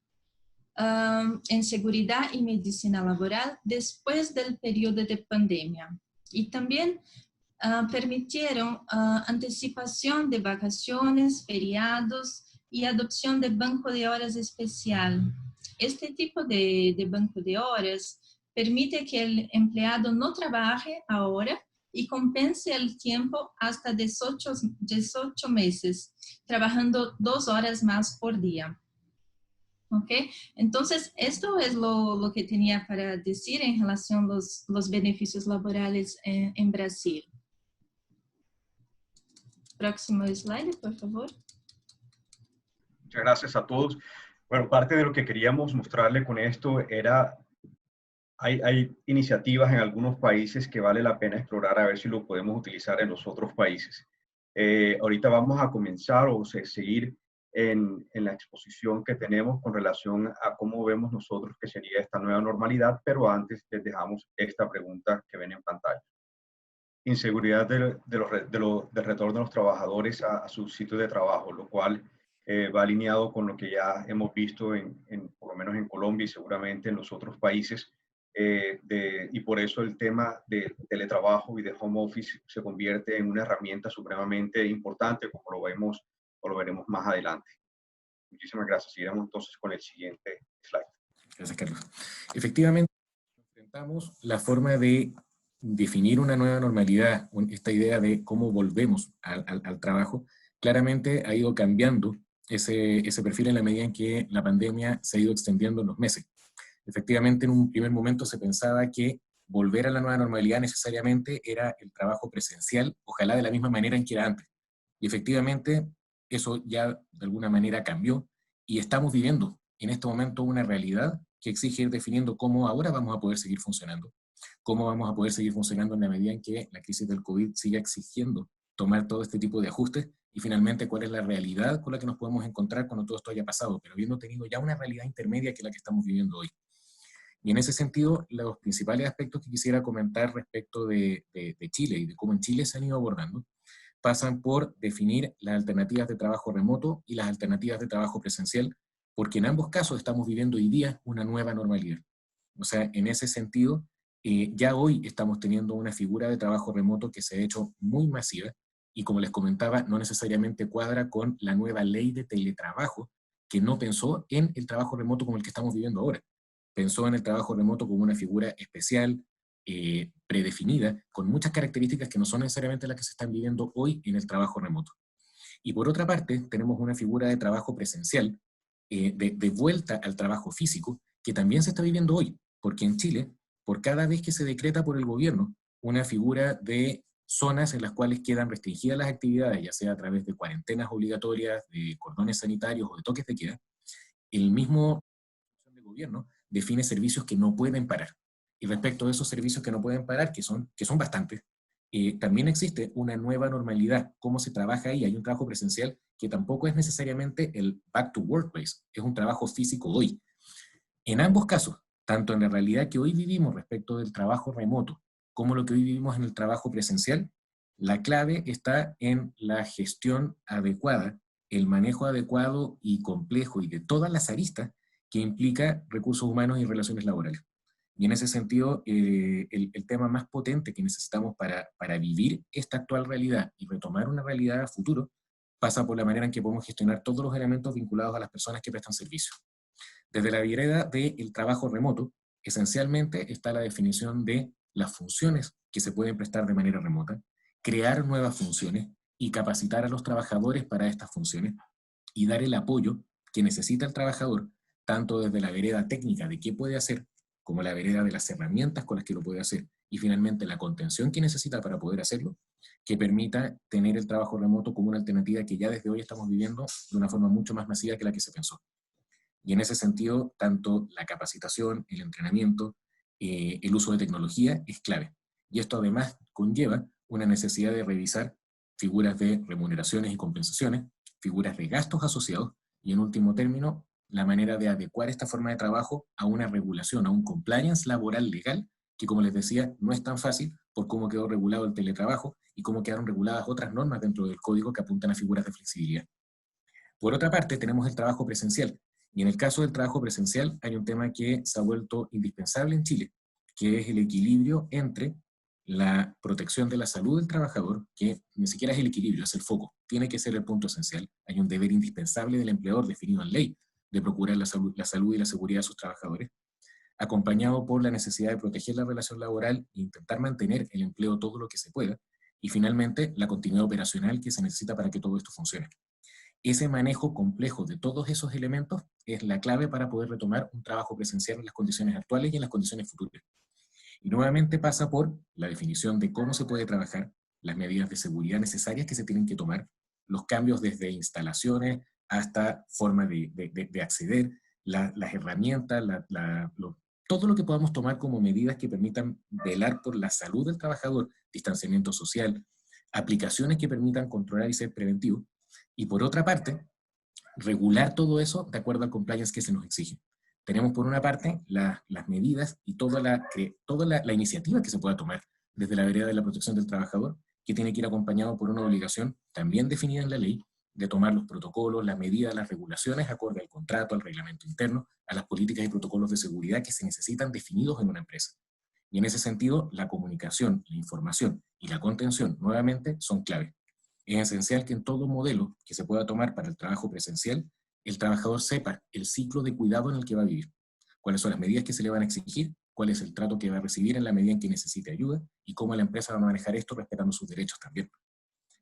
en seguridad y medicina laboral después del periodo de pandemia. Y también permitieron anticipación de vacaciones, feriados y adopción de banco de horas especial. Este tipo de banco de horas permite que el empleado no trabaje ahora y compense el tiempo hasta 18 meses, trabajando 2 horas más por día. ¿Ok? Entonces, esto es lo que tenía para decir en relación a los beneficios laborales en Brasil. Próximo slide, por favor. Muchas gracias a todos. Bueno, parte de lo que queríamos mostrarle con esto era, hay iniciativas en algunos países que vale la pena explorar a ver si lo podemos utilizar en los otros países. Ahorita vamos a comenzar o seguir en la exposición que tenemos con relación a cómo vemos nosotros que sería esta nueva normalidad, pero antes les dejamos esta pregunta que ven en pantalla. Inseguridad del retorno de los trabajadores a sus sitios de trabajo, lo cual va alineado con lo que ya hemos visto por lo menos en Colombia y seguramente en los otros países, y por eso el tema de teletrabajo y de home office se convierte en una herramienta supremamente importante, como lo vemos o lo veremos más adelante. Muchísimas gracias. Seguiremos entonces con el siguiente slide. Gracias, Carlos. Efectivamente, enfrentamos la forma de definir una nueva normalidad, esta idea de cómo volvemos al trabajo, claramente ha ido cambiando ese perfil en la medida en que la pandemia se ha ido extendiendo en los meses. Efectivamente, en un primer momento se pensaba que volver a la nueva normalidad necesariamente era el trabajo presencial, ojalá de la misma manera en que era antes. Y efectivamente, eso ya de alguna manera cambió y estamos viviendo en este momento una realidad que exige ir definiendo cómo ahora vamos a poder seguir funcionando. Cómo vamos a poder seguir funcionando en la medida en que la crisis del COVID siga exigiendo tomar todo este tipo de ajustes y finalmente cuál es la realidad con la que nos podemos encontrar cuando todo esto haya pasado, pero habiendo tenido ya una realidad intermedia que es la que estamos viviendo hoy. Y en ese sentido, los principales aspectos que quisiera comentar respecto de Chile y de cómo en Chile se han ido abordando pasan por definir las alternativas de trabajo remoto y las alternativas de trabajo presencial, porque en ambos casos estamos viviendo hoy día una nueva normalidad. O sea, en ese sentido, ya hoy estamos teniendo una figura de trabajo remoto que se ha hecho muy masiva y, como les comentaba, no necesariamente cuadra con la nueva ley de teletrabajo, que no pensó en el trabajo remoto como el que estamos viviendo ahora. Pensó en el trabajo remoto como una figura especial, predefinida, con muchas características que no son necesariamente las que se están viviendo hoy en el trabajo remoto. Y por otra parte, tenemos una figura de trabajo presencial, de vuelta al trabajo físico, que también se está viviendo hoy, porque en Chile, por cada vez que se decreta por el gobierno una figura de zonas en las cuales quedan restringidas las actividades, ya sea a través de cuarentenas obligatorias, de cordones sanitarios o de toques de queda, el mismo gobierno define servicios que no pueden parar. Y respecto a esos servicios que no pueden parar, que son bastantes, también existe una nueva normalidad, cómo se trabaja ahí. Hay un trabajo presencial que tampoco es necesariamente el back to workplace, es un trabajo físico hoy. En ambos casos, tanto en la realidad que hoy vivimos respecto del trabajo remoto, como lo que hoy vivimos en el trabajo presencial, la clave está en la gestión adecuada, el manejo adecuado y complejo y de todas las aristas que implica recursos humanos y relaciones laborales. Y en ese sentido, el tema más potente que necesitamos para vivir esta actual realidad y retomar una realidad a futuro pasa por la manera en que podemos gestionar todos los elementos vinculados a las personas que prestan servicio. Desde la vereda del trabajo remoto, esencialmente está la definición de las funciones que se pueden prestar de manera remota, crear nuevas funciones y capacitar a los trabajadores para estas funciones y dar el apoyo que necesita el trabajador, tanto desde la vereda técnica de qué puede hacer, como la vereda de las herramientas con las que lo puede hacer, y finalmente la contención que necesita para poder hacerlo, que permita tener el trabajo remoto como una alternativa que ya desde hoy estamos viviendo de una forma mucho más masiva que la que se pensó. Y en ese sentido, tanto la capacitación, el entrenamiento, el uso de tecnología es clave. Y esto además conlleva una necesidad de revisar figuras de remuneraciones y compensaciones, figuras de gastos asociados, y en último término, la manera de adecuar esta forma de trabajo a una regulación, a un compliance laboral legal, que como les decía, no es tan fácil por cómo quedó regulado el teletrabajo y cómo quedaron reguladas otras normas dentro del código que apuntan a figuras de flexibilidad. Por otra parte, tenemos el trabajo presencial. Y en el caso del trabajo presencial hay un tema que se ha vuelto indispensable en Chile, que es el equilibrio entre la protección de la salud del trabajador, que ni siquiera es el equilibrio, es el foco, tiene que ser el punto esencial. Hay un deber indispensable del empleador definido en ley de procurar la salud y la seguridad de sus trabajadores, acompañado por la necesidad de proteger la relación laboral e intentar mantener el empleo todo lo que se pueda, y finalmente la continuidad operacional que se necesita para que todo esto funcione. Ese manejo complejo de todos esos elementos es la clave para poder retomar un trabajo presencial en las condiciones actuales y en las condiciones futuras. Y nuevamente pasa por la definición de cómo se puede trabajar, las medidas de seguridad necesarias que se tienen que tomar, los cambios desde instalaciones hasta forma de acceder, las herramientas, todo lo que podamos tomar como medidas que permitan velar por la salud del trabajador, distanciamiento social, aplicaciones que permitan controlar y ser preventivos. Y por otra parte, regular todo eso de acuerdo al compliance que se nos exige. Tenemos por una parte las medidas y toda la iniciativa que se pueda tomar desde la vereda de la protección del trabajador, que tiene que ir acompañado por una obligación también definida en la ley de tomar los protocolos, las medidas, las regulaciones acorde al contrato, al reglamento interno, a las políticas y protocolos de seguridad que se necesitan definidos en una empresa. Y en ese sentido, la comunicación, la información y la contención, nuevamente, son clave. Es esencial que en todo modelo que se pueda tomar para el trabajo presencial, el trabajador sepa el ciclo de cuidado en el que va a vivir, cuáles son las medidas que se le van a exigir, cuál es el trato que va a recibir en la medida en que necesite ayuda y cómo la empresa va a manejar esto respetando sus derechos también.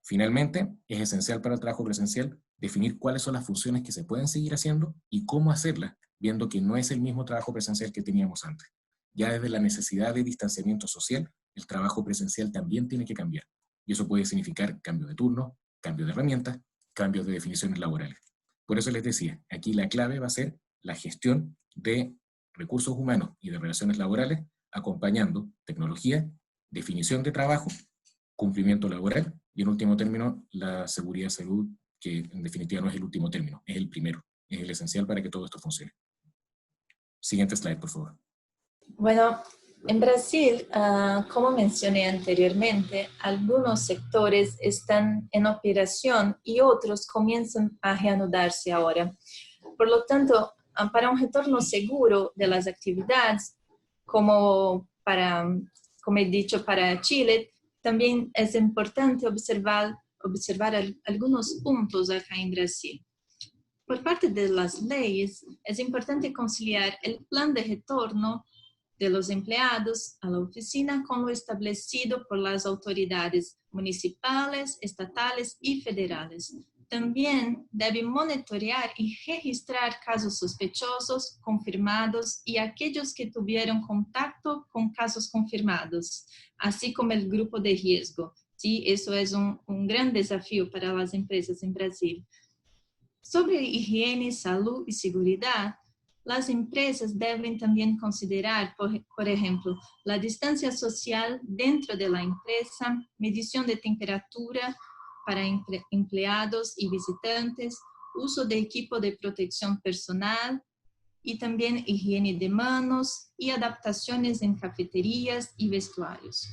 Finalmente, es esencial para el trabajo presencial definir cuáles son las funciones que se pueden seguir haciendo y cómo hacerlas, viendo que no es el mismo trabajo presencial que teníamos antes. Ya desde la necesidad de distanciamiento social, el trabajo presencial también tiene que cambiar. Y eso puede significar cambio de turno, cambio de herramientas, cambios de definiciones laborales. Por eso les decía, aquí la clave va a ser la gestión de recursos humanos y de relaciones laborales, acompañando tecnología, definición de trabajo, cumplimiento laboral y en último término la seguridad y salud, que en definitiva no es el último término, es el primero, es el esencial para que todo esto funcione. Siguiente slide, por favor. Bueno, en Brasil, como mencioné anteriormente, algunos sectores están en operación y otros comienzan a reanudarse ahora. Por lo tanto, para un retorno seguro de las actividades, como he dicho para Chile, también es importante observar algunos puntos acá en Brasil. Por parte de las leyes, es importante conciliar el plan de retorno de los empleados a la oficina con lo establecido por las autoridades municipales, estatales y federales. También debe monitorear y registrar casos sospechosos, confirmados y aquellos que tuvieron contacto con casos confirmados, así como el grupo de riesgo. Sí, eso es un gran desafío para las empresas en Brasil. Sobre higiene, salud y seguridad, las empresas deben también considerar, por ejemplo, la distancia social dentro de la empresa, medición de temperatura para empleados y visitantes, uso de equipo de protección personal y también higiene de manos y adaptaciones en cafeterías y vestuarios.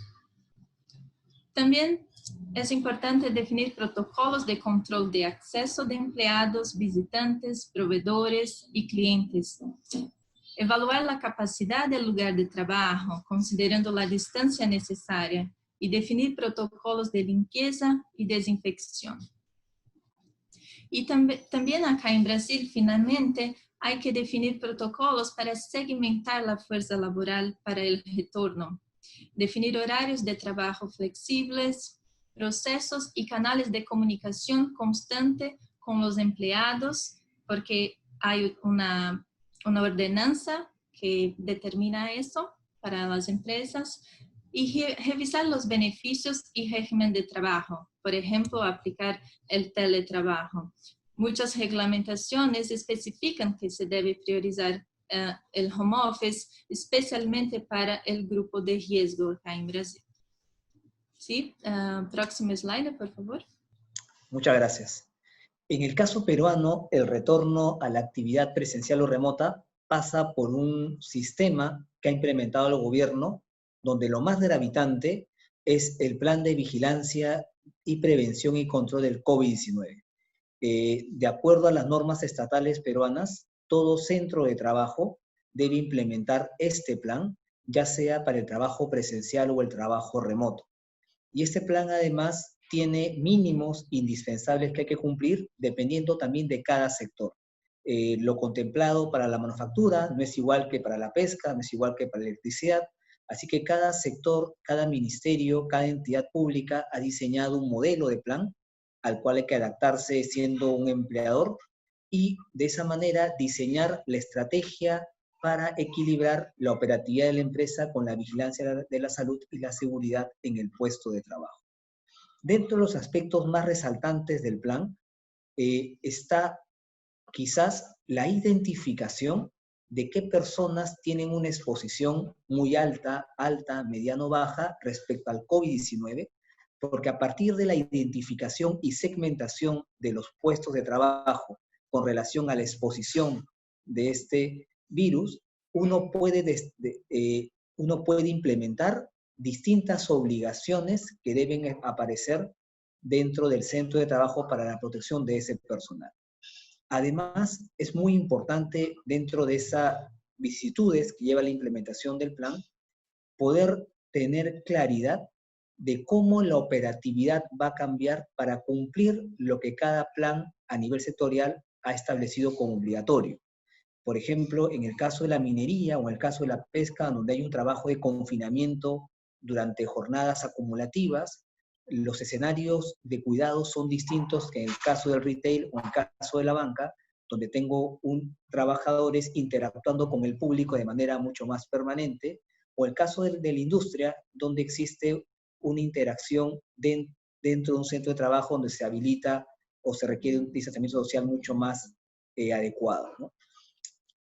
También es importante definir protocolos de control de acceso de empleados, visitantes, proveedores y clientes. Evaluar la capacidad del lugar de trabajo, considerando la distancia necesaria, y definir protocolos de limpieza y desinfección. Y también acá en Brasil, finalmente, hay que definir protocolos para segmentar la fuerza laboral para el retorno. Definir horarios de trabajo flexibles, procesos y canales de comunicación constante con los empleados, porque hay una ordenanza que determina eso para las empresas, y revisar los beneficios y régimen de trabajo, por ejemplo, aplicar el teletrabajo. Muchas reglamentaciones especifican que se debe priorizar el home office, especialmente para el grupo de riesgo acá en Brasil. Sí, próximo slide, por favor. Muchas gracias. En el caso peruano, el retorno a la actividad presencial o remota pasa por un sistema que ha implementado el gobierno, donde lo más gravitante es el plan de vigilancia y prevención y control del COVID-19. De acuerdo a las normas estatales peruanas, todo centro de trabajo debe implementar este plan, ya sea para el trabajo presencial o el trabajo remoto. Y este plan además tiene mínimos indispensables que hay que cumplir dependiendo también de cada sector. Lo contemplado para la manufactura no es igual que para la pesca, no es igual que para la electricidad, así que cada sector, cada ministerio, cada entidad pública ha diseñado un modelo de plan al cual hay que adaptarse siendo un empleador y de esa manera diseñar la estrategia para equilibrar la operatividad de la empresa con la vigilancia de la salud y la seguridad en el puesto de trabajo. Dentro de los aspectos más resaltantes del plan está quizás la identificación de qué personas tienen una exposición muy alta, mediano, baja respecto al COVID-19, porque a partir de la identificación y segmentación de los puestos de trabajo con relación a la exposición de este virus, uno puede implementar distintas obligaciones que deben aparecer dentro del centro de trabajo para la protección de ese personal. Además, es muy importante dentro de esas vicisitudes que lleva la implementación del plan, poder tener claridad de cómo la operatividad va a cambiar para cumplir lo que cada plan a nivel sectorial ha establecido como obligatorio. Por ejemplo, en el caso de la minería o en el caso de la pesca, donde hay un trabajo de confinamiento durante jornadas acumulativas, los escenarios de cuidado son distintos que en el caso del retail o en el caso de la banca, donde tengo trabajadores interactuando con el público de manera mucho más permanente, o el caso de la industria, donde existe una interacción dentro de un centro de trabajo donde se habilita o se requiere un distanciamiento social mucho más adecuado, ¿no?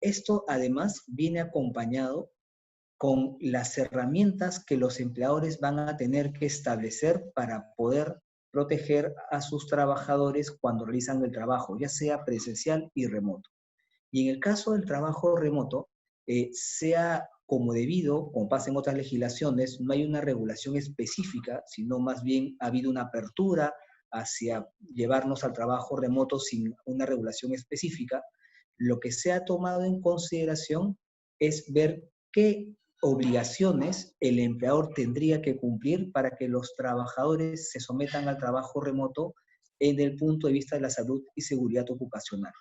Esto además viene acompañado con las herramientas que los empleadores van a tener que establecer para poder proteger a sus trabajadores cuando realizan el trabajo, ya sea presencial y remoto. Y en el caso del trabajo remoto, sea como debido, como pasa en otras legislaciones, no hay una regulación específica, sino más bien ha habido una apertura hacia llevarnos al trabajo remoto sin una regulación específica. Lo que se ha tomado en consideración es ver qué obligaciones el empleador tendría que cumplir para que los trabajadores se sometan al trabajo remoto desde el punto de vista de la salud y seguridad ocupacional.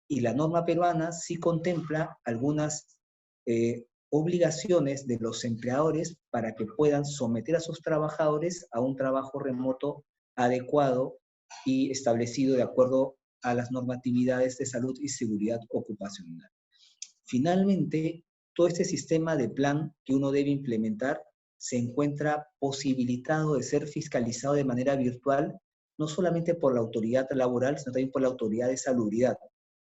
Y la norma peruana sí contempla algunas obligaciones de los empleadores para que puedan someter a sus trabajadores a un trabajo remoto adecuado y establecido de acuerdo a las normatividades de salud y seguridad ocupacional. Finalmente, todo este sistema de plan que uno debe implementar se encuentra posibilitado de ser fiscalizado de manera virtual, no solamente por la autoridad laboral, sino también por la autoridad de salubridad.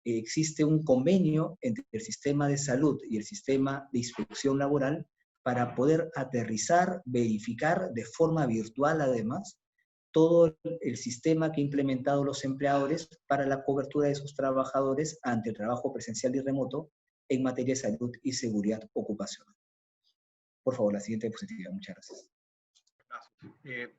Existe un convenio entre el sistema de salud y el sistema de inspección laboral para poder aterrizar, verificar de forma virtual además, todo el sistema que han implementado los empleadores para la cobertura de sus trabajadores ante el trabajo presencial y remoto en materia de salud y seguridad ocupacional. Por favor, la siguiente diapositiva. Muchas gracias. Gracias.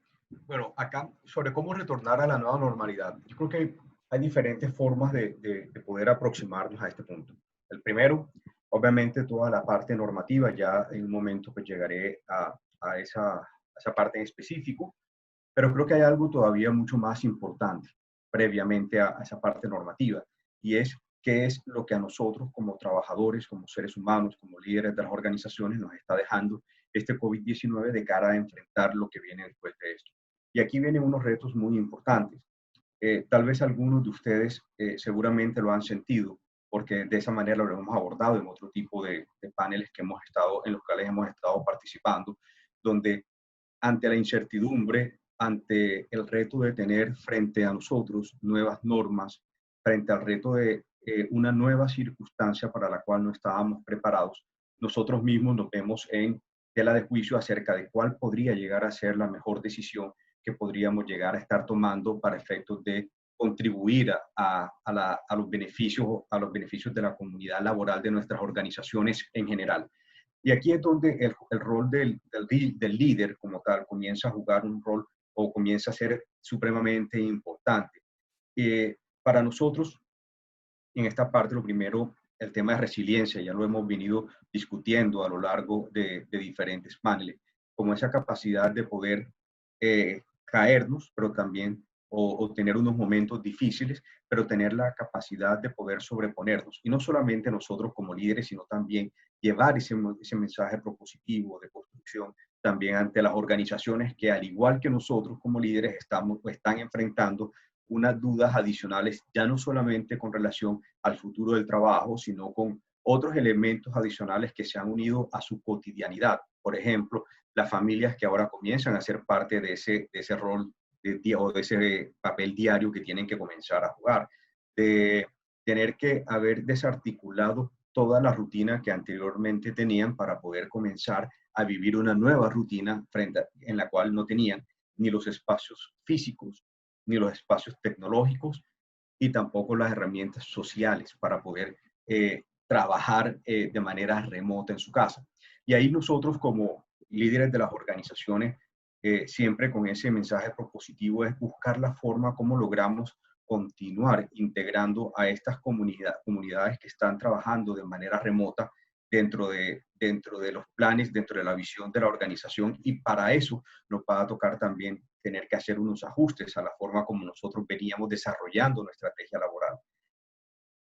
Bueno, acá sobre cómo retornar a la nueva normalidad. Yo creo que hay diferentes formas de poder aproximarnos a este punto. El primero, obviamente, toda la parte normativa. Ya en un momento pues llegaré a esa parte en específico. Pero creo que hay algo todavía mucho más importante previamente a esa parte normativa, y es qué es lo que a nosotros como trabajadores, como seres humanos, como líderes de las organizaciones nos está dejando este COVID-19 de cara a enfrentar lo que viene después de esto. Y aquí vienen unos retos muy importantes. Tal vez algunos de ustedes seguramente lo han sentido, porque de esa manera lo hemos abordado en otro tipo de paneles que hemos estado, en los cuales hemos estado participando, donde ante la incertidumbre, ante el reto de tener frente a nosotros nuevas normas, frente al reto de una nueva circunstancia para la cual no estábamos preparados, nosotros mismos nos vemos en tela de juicio acerca de cuál podría llegar a ser la mejor decisión que podríamos llegar a estar tomando para efectos de contribuir a los beneficios de la comunidad laboral de nuestras organizaciones en general. Y aquí es donde el rol del líder como tal comienza a jugar un rol o comienza a ser supremamente importante. Para nosotros, en esta parte, lo primero, el tema de resiliencia, ya lo hemos venido discutiendo a lo largo de diferentes paneles, como esa capacidad de poder caernos, pero también o tener unos momentos difíciles, pero tener la capacidad de poder sobreponernos. Y no solamente nosotros como líderes, sino también llevar ese mensaje propositivo de construcción también ante las organizaciones que, al igual que nosotros como líderes, están enfrentando unas dudas adicionales, ya no solamente con relación al futuro del trabajo, sino con otros elementos adicionales que se han unido a su cotidianidad. Por ejemplo, las familias que ahora comienzan a ser parte de ese rol o de ese papel diario que tienen que comenzar a jugar, de tener que haber desarticulado toda la rutina que anteriormente tenían para poder comenzar a vivir una nueva rutina en la cual no tenían ni los espacios físicos, ni los espacios tecnológicos y tampoco las herramientas sociales para poder trabajar de manera remota en su casa. Y ahí nosotros como líderes de las organizaciones, siempre con ese mensaje propositivo, es buscar la forma como logramos continuar integrando a estas comunidades que están trabajando de manera remota dentro de los planes, dentro de la visión de la organización, y para eso nos va a tocar también tener que hacer unos ajustes a la forma como nosotros veníamos desarrollando nuestra estrategia laboral.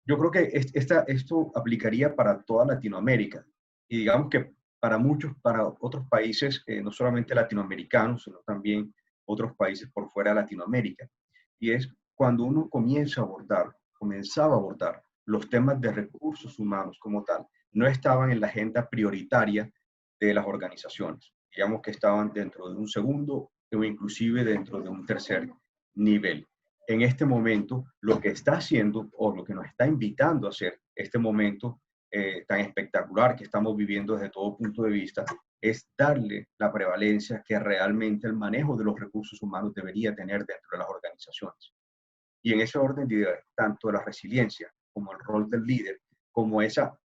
Yo creo que esto aplicaría para toda Latinoamérica, y digamos que para otros países, no solamente latinoamericanos, sino también otros países por fuera de Latinoamérica. Y es cuando uno comenzaba a abordar los temas de recursos humanos como tal, no estaban en la agenda prioritaria de las organizaciones. Digamos que estaban dentro de un segundo o inclusive dentro de un tercer nivel. En este momento, lo que está haciendo o lo que nos está invitando a hacer este momento tan espectacular que estamos viviendo desde todo punto de vista, es darle la prevalencia que realmente el manejo de los recursos humanos debería tener dentro de las organizaciones. Y en ese orden de ideas, tanto la resiliencia como el rol del líder, como esa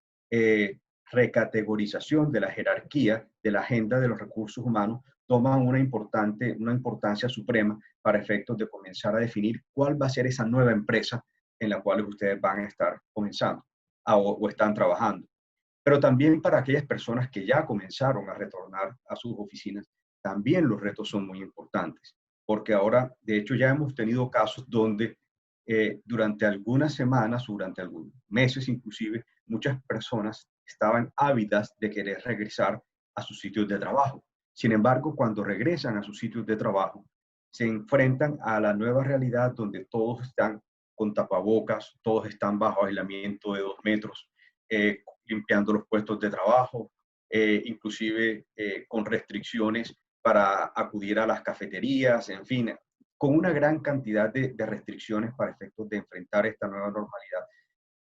recategorización de la jerarquía de la agenda de los recursos humanos, toman una importancia suprema para efectos de comenzar a definir cuál va a ser esa nueva empresa en la cual ustedes van a estar comenzando o están trabajando. Pero también para aquellas personas que ya comenzaron a retornar a sus oficinas, también los retos son muy importantes, porque ahora, de hecho, ya hemos tenido casos donde durante algunas semanas, durante algunos meses inclusive, muchas personas estaban ávidas de querer regresar a sus sitios de trabajo. Sin embargo, cuando regresan a sus sitios de trabajo, se enfrentan a la nueva realidad donde todos están con tapabocas, todos están bajo aislamiento de 2 metros, limpiando los puestos de trabajo, inclusive con restricciones para acudir a las cafeterías, en fin, con una gran cantidad de restricciones para efectos de enfrentar esta nueva normalidad.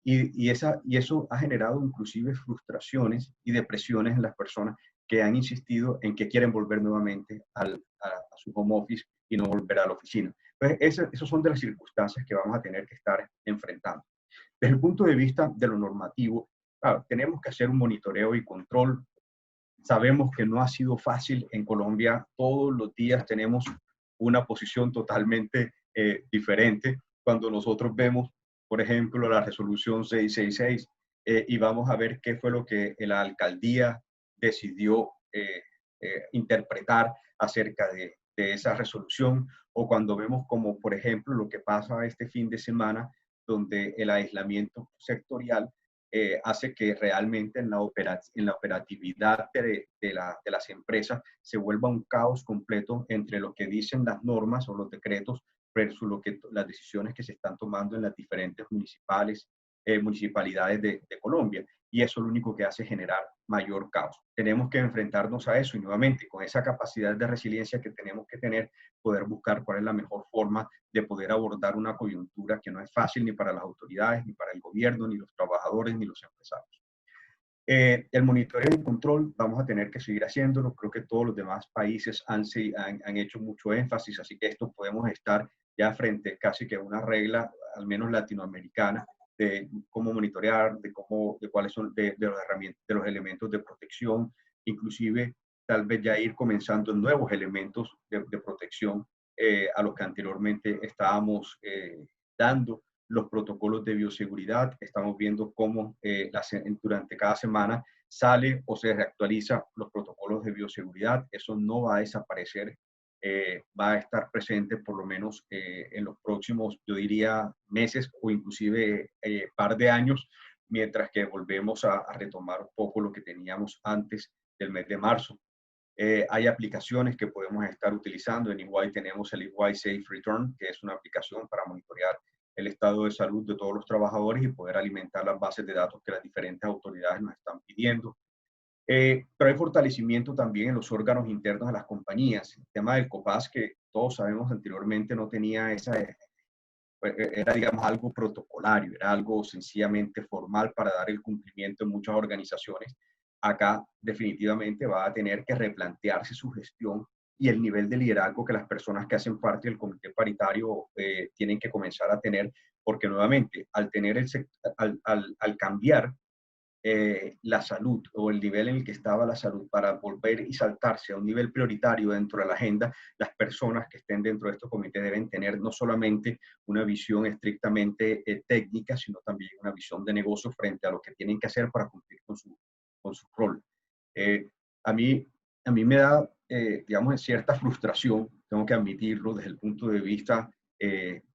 Y eso ha generado inclusive frustraciones y depresiones en las personas que han insistido en que quieren volver nuevamente a su home office y no volver a la oficina. Entonces, esas son de las circunstancias que vamos a tener que estar enfrentando. Desde el punto de vista de lo normativo, claro, tenemos que hacer un monitoreo y control. Sabemos que no ha sido fácil en Colombia. Todos los días tenemos una posición totalmente diferente. Cuando nosotros vemos, por ejemplo, la resolución 666 y vamos a ver qué fue lo que la alcaldía decidió interpretar acerca de esa resolución, o cuando vemos como, por ejemplo, lo que pasa este fin de semana, donde el aislamiento sectorial hace que realmente en la operatividad de las empresas se vuelva un caos completo entre lo que dicen las normas o los decretos versus las decisiones que se están tomando en las diferentes municipalidades de Colombia. Y eso lo único que hace es generar mayor caos. Tenemos que enfrentarnos a eso y nuevamente con esa capacidad de resiliencia que tenemos que tener, poder buscar cuál es la mejor forma de poder abordar una coyuntura que no es fácil ni para las autoridades, ni para el gobierno, ni los trabajadores, ni los empresarios. El monitoreo y control vamos a tener que seguir haciéndolo. Creo que todos los demás países han hecho mucho énfasis, así que esto podemos estar ya frente casi que a una regla, al menos latinoamericana, de cómo monitorear, de cuáles son de los herramientas, de los elementos de protección, inclusive tal vez ya ir comenzando nuevos elementos de protección a los que anteriormente estábamos dando los protocolos de bioseguridad. Estamos viendo cómo durante cada semana sale o se reactualiza los protocolos de bioseguridad. Eso no va a desaparecer, va a estar presente por lo menos en los próximos, yo diría, meses o inclusive par de años, mientras que volvemos a retomar un poco lo que teníamos antes del mes de marzo. Hay aplicaciones que podemos estar utilizando. En EY tenemos el EY Safe Return, que es una aplicación para monitorear el estado de salud de todos los trabajadores y poder alimentar las bases de datos que las diferentes autoridades nos están pidiendo. Pero hay fortalecimiento también en los órganos internos de las compañías. El tema del COPAS, que todos sabemos anteriormente no tenía era, digamos, algo protocolario, era algo sencillamente formal para dar el cumplimiento en muchas organizaciones. Acá definitivamente va a tener que replantearse su gestión y el nivel de liderazgo que las personas que hacen parte del comité paritario tienen que comenzar a tener, porque nuevamente, al cambiar la salud o el nivel en el que estaba la salud para volver y saltarse a un nivel prioritario dentro de la agenda, las personas que estén dentro de estos comités deben tener no solamente una visión estrictamente técnica, sino también una visión de negocio frente a lo que tienen que hacer para cumplir con su rol. A mí me da, digamos, cierta frustración, tengo que admitirlo, desde el punto de vista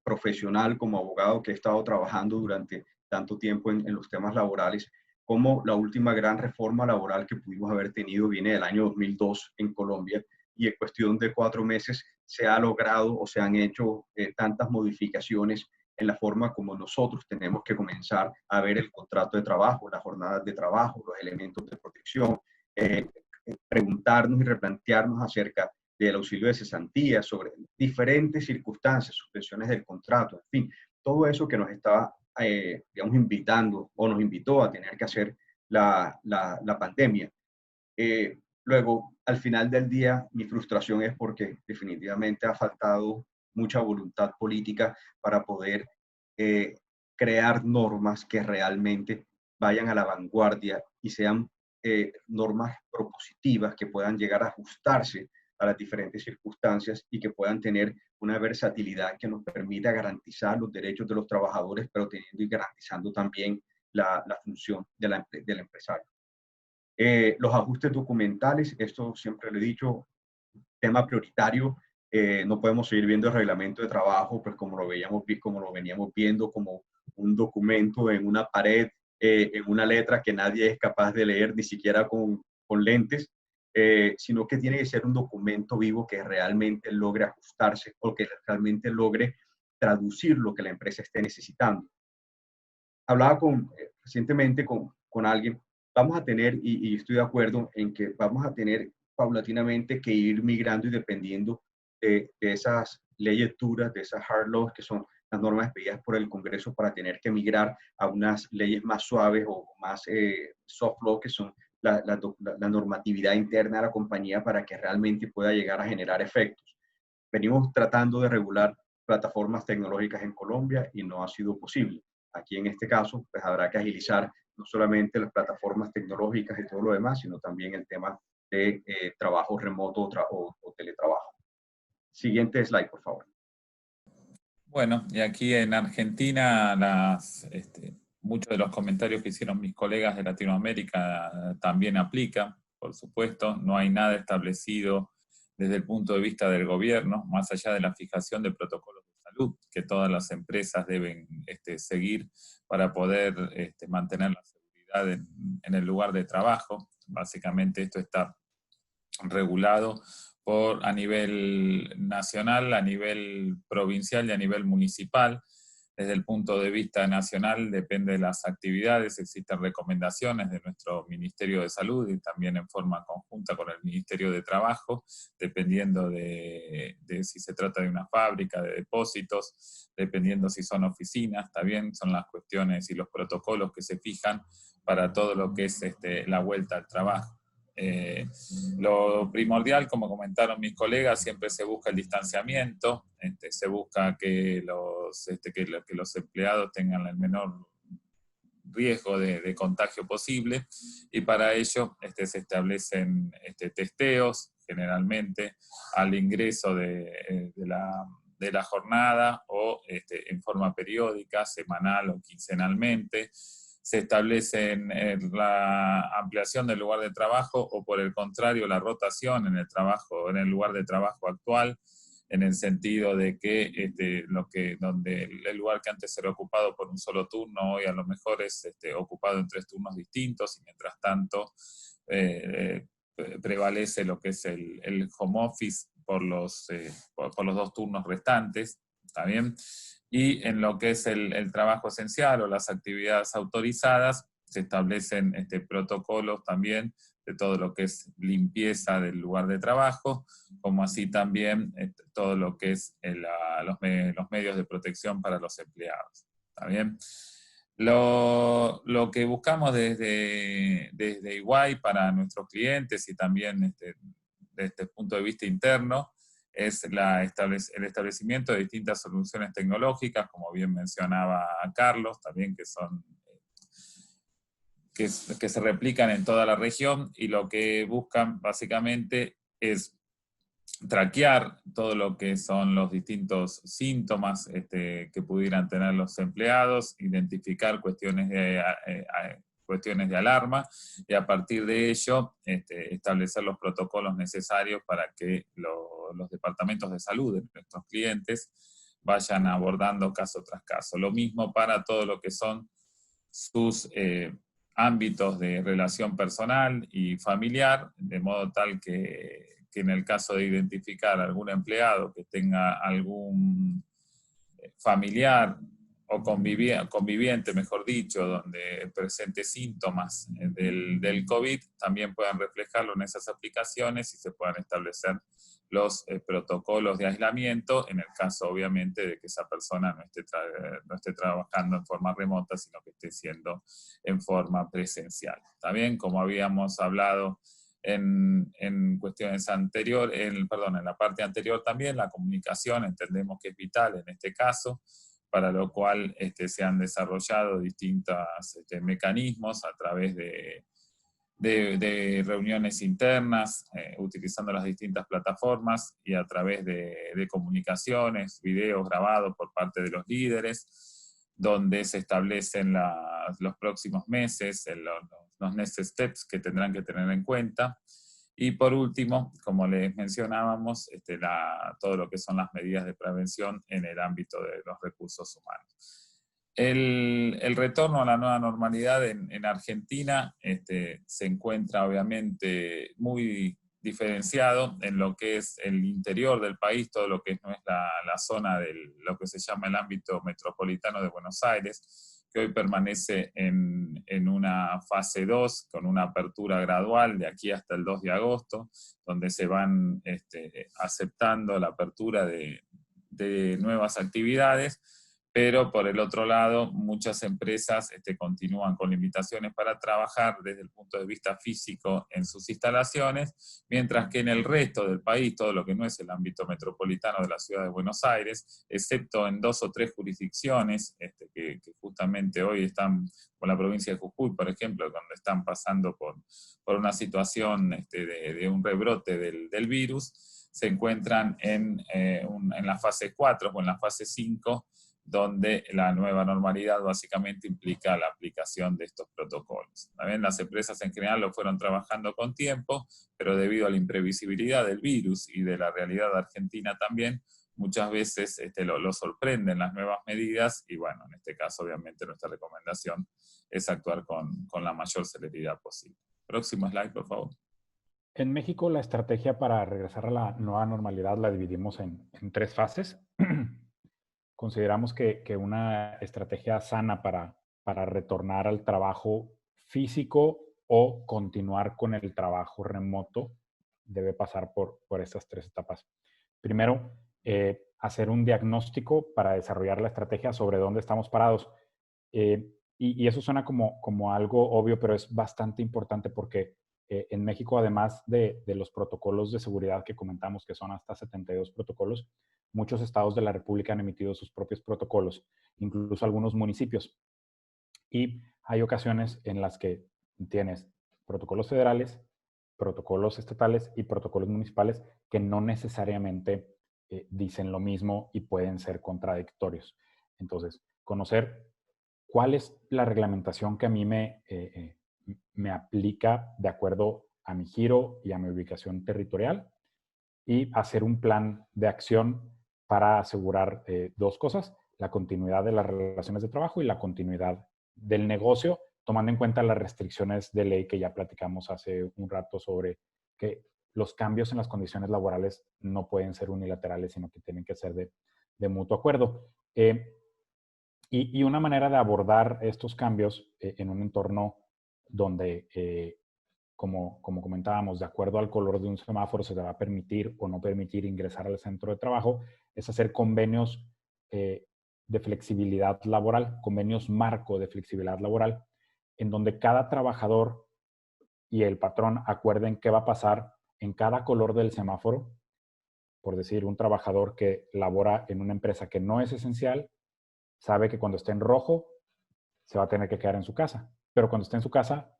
profesional como abogado que he estado trabajando durante tanto tiempo en los temas laborales, como la última gran reforma laboral que pudimos haber tenido viene del año 2002 en Colombia, y en cuestión de 4 meses se ha logrado o se han hecho tantas modificaciones en la forma como nosotros tenemos que comenzar a ver el contrato de trabajo, las jornadas de trabajo, los elementos de protección, preguntarnos y replantearnos acerca del auxilio de cesantía, sobre diferentes circunstancias, suspensiones del contrato, en fin, todo eso que nos estaba digamos, invitando o nos invitó a tener que hacer la pandemia. Luego, al final del día, mi frustración es porque definitivamente ha faltado mucha voluntad política para poder crear normas que realmente vayan a la vanguardia y sean normas propositivas que puedan llegar a ajustarse a las diferentes circunstancias y que puedan tener una versatilidad que nos permita garantizar los derechos de los trabajadores, pero teniendo y garantizando también la función del empresario. Los ajustes documentales, esto siempre lo he dicho, tema prioritario. No podemos seguir viendo el reglamento de trabajo, pues como lo veníamos viendo, como un documento en una pared, en una letra que nadie es capaz de leer, ni siquiera con lentes, sino que tiene que ser un documento vivo que realmente logre ajustarse o que realmente logre traducir lo que la empresa esté necesitando. Hablaba recientemente con alguien, vamos a tener, y estoy de acuerdo en que vamos a tener paulatinamente que ir migrando y dependiendo de esas leyes duras, de esas hard laws, que son las normas pedidas por el Congreso, para tener que migrar a unas leyes más suaves o más soft law, que son la normatividad interna de la compañía, para que realmente pueda llegar a generar efectos. Venimos tratando de regular plataformas tecnológicas en Colombia y no ha sido posible. Aquí en este caso, pues habrá que agilizar no solamente las plataformas tecnológicas y todo lo demás, sino también el tema de trabajo remoto o teletrabajo. Siguiente slide, por favor. Bueno, y aquí en Argentina muchos de los comentarios que hicieron mis colegas de Latinoamérica también aplican, por supuesto. No hay nada establecido desde el punto de vista del gobierno, más allá de la fijación de protocolos de salud que todas las empresas deben seguir para poder mantener la seguridad en el lugar de trabajo. Básicamente esto está regulado a nivel nacional, a nivel provincial y a nivel municipal. Desde el punto de vista nacional depende de las actividades, existen recomendaciones de nuestro Ministerio de Salud y también en forma conjunta con el Ministerio de Trabajo, dependiendo de si se trata de una fábrica, de depósitos, dependiendo si son oficinas, también son las cuestiones y los protocolos que se fijan para todo lo que es la vuelta al trabajo. Lo primordial, como comentaron mis colegas, siempre se busca el distanciamiento, se busca que los empleados tengan el menor riesgo de contagio posible, y para ello se establecen testeos generalmente al ingreso de la jornada o en forma periódica, semanal o quincenalmente. Se establecen la ampliación del lugar de trabajo o, por el contrario, la rotación en el lugar de trabajo actual, en el sentido de que, donde el lugar que antes era ocupado por un solo turno, hoy a lo mejor es ocupado en 3 turnos distintos, y mientras tanto prevalece lo que es el home office por los 2 turnos restantes, ¿está bien? Y en lo que es el trabajo esencial o las actividades autorizadas, se establecen protocolos también de todo lo que es limpieza del lugar de trabajo, como así también todo lo que es los medios de protección para los empleados. ¿Está bien? Lo que buscamos desde EY para nuestros clientes, y también desde el punto de vista interno, es el establecimiento de distintas soluciones tecnológicas, como bien mencionaba Carlos, también que se replican en toda la región, y lo que buscan básicamente es traquear todo lo que son los distintos síntomas que pudieran tener los empleados, identificar cuestiones de alarma, y a partir de ello establecer los protocolos necesarios para que los departamentos de salud de nuestros clientes vayan abordando caso tras caso. Lo mismo para todo lo que son sus ámbitos de relación personal y familiar, de modo tal que en el caso de identificar algún empleado que tenga algún familiar o conviviente, mejor dicho, donde presente síntomas del COVID, también puedan reflejarlo en esas aplicaciones y se puedan establecer los protocolos de aislamiento, en el caso obviamente de que esa persona no esté trabajando en forma remota, sino que esté siendo en forma presencial. También, como habíamos hablado en cuestiones anteriores, en la parte anterior también, la comunicación entendemos que es vital en este caso, para lo cual se han desarrollado distintos mecanismos a través de reuniones internas, utilizando las distintas plataformas, y a través de comunicaciones, videos grabados por parte de los líderes, donde se establecen los próximos meses, los next steps que tendrán que tener en cuenta. Y por último, como les mencionábamos, todo lo que son las medidas de prevención en el ámbito de los recursos humanos. El retorno a la nueva normalidad en Argentina se encuentra obviamente muy diferenciado en lo que es el interior del país, todo lo que no es la zona de lo que se llama el ámbito metropolitano de Buenos Aires, que hoy permanece en una fase 2, con una apertura gradual de aquí hasta el 2 de agosto, donde se van aceptando la apertura de nuevas actividades, pero por el otro lado, muchas empresas continúan con limitaciones para trabajar desde el punto de vista físico en sus instalaciones, mientras que en el resto del país, todo lo que no es el ámbito metropolitano de la ciudad de Buenos Aires, excepto en 2 o 3 jurisdicciones que justamente hoy están, con la provincia de Jujuy, por ejemplo, donde están pasando por una situación de un rebrote del virus, se encuentran en la fase 4 o en la fase 5, donde la nueva normalidad básicamente implica la aplicación de estos protocolos. También las empresas en general lo fueron trabajando con tiempo, pero debido a la imprevisibilidad del virus y de la realidad argentina también, muchas veces lo sorprenden las nuevas medidas, y bueno, en este caso obviamente nuestra recomendación es actuar con la mayor celeridad posible. Próximo slide, por favor. En México, la estrategia para regresar a la nueva normalidad la dividimos en 3 fases. Consideramos que una estrategia sana para retornar al trabajo físico o continuar con el trabajo remoto debe pasar por estas 3 etapas. Primero, hacer un diagnóstico para desarrollar la estrategia sobre dónde estamos parados. Y eso suena como algo obvio, pero es bastante importante porque En México, además de los protocolos de seguridad que comentamos, que son hasta 72 protocolos, muchos estados de la República han emitido sus propios protocolos, incluso algunos municipios. Y hay ocasiones en las que tienes protocolos federales, protocolos estatales y protocolos municipales que no necesariamente dicen lo mismo y pueden ser contradictorios. Entonces, conocer cuál es la reglamentación que a mí me aplica de acuerdo a mi giro y a mi ubicación territorial y hacer un plan de acción para asegurar dos cosas: la continuidad de las relaciones de trabajo y la continuidad del negocio, tomando en cuenta las restricciones de ley que ya platicamos hace un rato sobre que los cambios en las condiciones laborales no pueden ser unilaterales, sino que tienen que ser de mutuo acuerdo. Y una manera de abordar estos cambios en un entorno donde, como comentábamos, de acuerdo al color de un semáforo se te va a permitir o no permitir ingresar al centro de trabajo, es hacer convenios de flexibilidad laboral, convenios marco de flexibilidad laboral, en donde cada trabajador y el patrón acuerden qué va a pasar en cada color del semáforo. Por decir, un trabajador que labora en una empresa que no es esencial, sabe que cuando esté en rojo se va a tener que quedar en su casa. Pero cuando esté en su casa,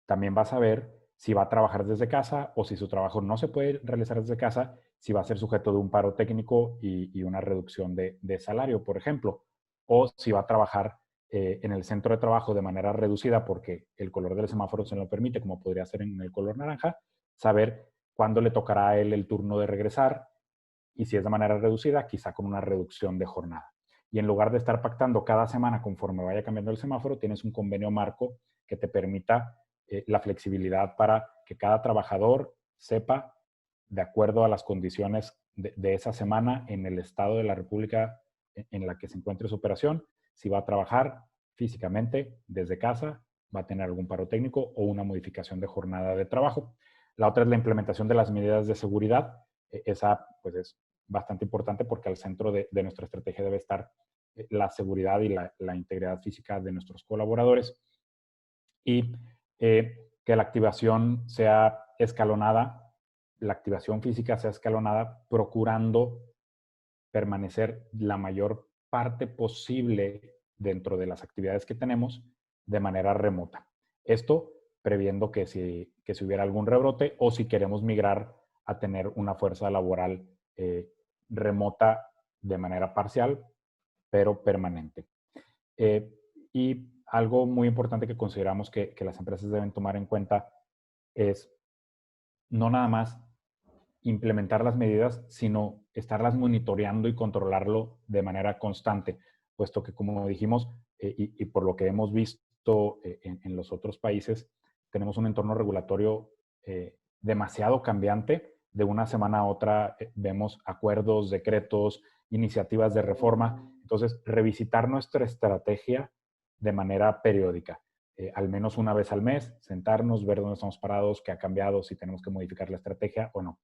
también va a saber si va a trabajar desde casa o si su trabajo no se puede realizar desde casa, si va a ser sujeto de un paro técnico y una reducción de salario, por ejemplo, o si va a trabajar en el centro de trabajo de manera reducida porque el color del semáforo se lo permite, como podría ser en el color naranja, saber cuándo le tocará a él el turno de regresar y si es de manera reducida, quizá con una reducción de jornada. Y en lugar de estar pactando cada semana conforme vaya cambiando el semáforo, tienes un convenio marco que te permita la flexibilidad para que cada trabajador sepa, de acuerdo a las condiciones de esa semana en el estado de la República en la que se encuentre su operación, si va a trabajar físicamente desde casa, va a tener algún paro técnico o una modificación de jornada de trabajo. La otra es la implementación de las medidas de seguridad. Esa pues es bastante importante porque al centro de nuestra estrategia debe estar la seguridad y la integridad física de nuestros colaboradores. Y que la activación sea escalonada, la activación física sea escalonada, procurando permanecer la mayor parte posible dentro de las actividades que tenemos de manera remota. Esto previendo que si hubiera algún rebrote o si queremos migrar a tener una fuerza laboral remota de manera parcial, pero permanente. Y algo muy importante que consideramos que las empresas deben tomar en cuenta es no nada más implementar las medidas, sino estarlas monitoreando y controlarlo de manera constante, puesto que, como dijimos, y por lo que hemos visto en los otros países, tenemos un entorno regulatorio demasiado cambiante. De una semana a otra vemos acuerdos, decretos, iniciativas de reforma. Entonces, revisitar nuestra estrategia de manera periódica. Al menos una vez al mes, sentarnos, ver dónde estamos parados, qué ha cambiado, si tenemos que modificar la estrategia o no.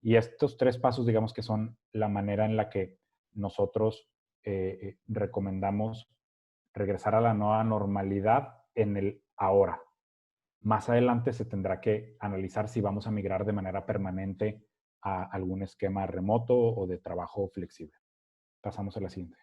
Y estos tres pasos, digamos que son la manera en la que nosotros recomendamos regresar a la nueva normalidad en el ahora. Más adelante se tendrá que analizar si vamos a migrar de manera permanente a algún esquema remoto o de trabajo flexible. Pasamos a la siguiente.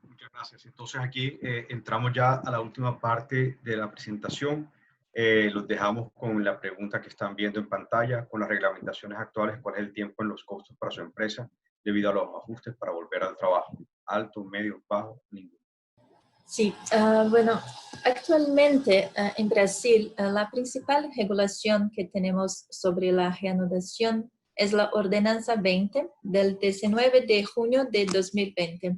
Muchas gracias. Entonces aquí entramos ya a la última parte de la presentación. Los dejamos con la pregunta que están viendo en pantalla, con las reglamentaciones actuales, ¿cuál es el tiempo en los costos para su empresa debido a los ajustes para volver al trabajo? ¿Alto, medio, bajo, ninguno? Sí, bueno, actualmente en Brasil la principal regulación que tenemos sobre la reanudación es la Ordenanza 20 del 19 de junio de 2020,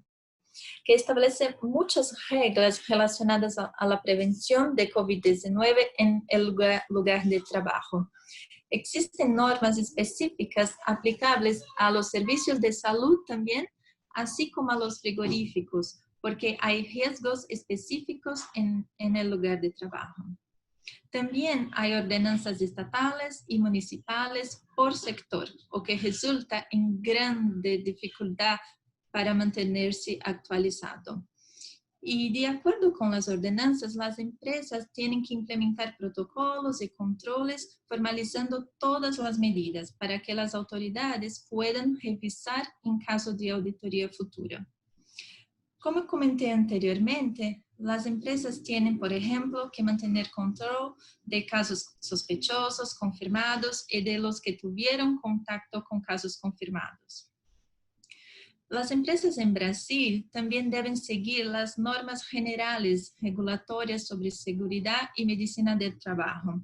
que establece muchas reglas relacionadas a la prevención de COVID-19 en el lugar de trabajo. Existen normas específicas aplicables a los servicios de salud también, así como a los frigoríficos, porque hay riesgos específicos en el lugar de trabajo. También hay ordenanzas estatales y municipales por sector, o que resulta en grande dificultad para mantenerse actualizado. Y de acuerdo con las ordenanzas, las empresas tienen que implementar protocolos y controles formalizando todas las medidas para que las autoridades puedan revisar en caso de auditoría futura. Como comenté anteriormente, las empresas tienen, por ejemplo, que mantener control de casos sospechosos, confirmados y de los que tuvieron contacto con casos confirmados. Las empresas en Brasil también deben seguir las normas generales regulatorias sobre seguridad y medicina del trabajo.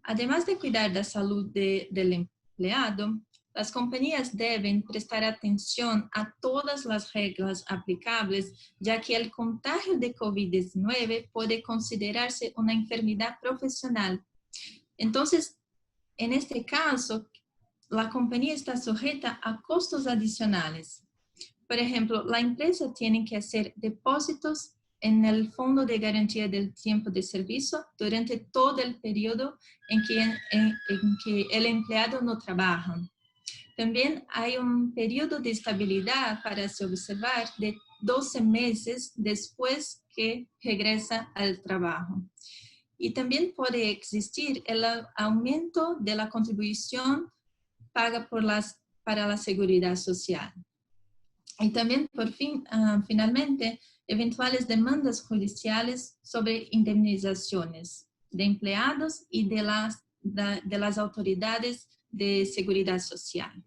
Además de cuidar de la salud del empleado, las compañías deben prestar atención a todas las reglas aplicables, ya que el contagio de COVID-19 puede considerarse una enfermedad profesional. Entonces, en este caso, la compañía está sujeta a costos adicionales. Por ejemplo, la empresa tiene que hacer depósitos en el Fondo de Garantía del Tiempo de Servicio durante todo el periodo en que el empleado no trabaja. También hay un periodo de estabilidad para se observar de 12 meses después que regresa al trabajo. Y también puede existir el aumento de la contribución paga para la seguridad social. Y también, finalmente, eventuales demandas judiciales sobre indemnizaciones de empleados y de las autoridades de seguridad social.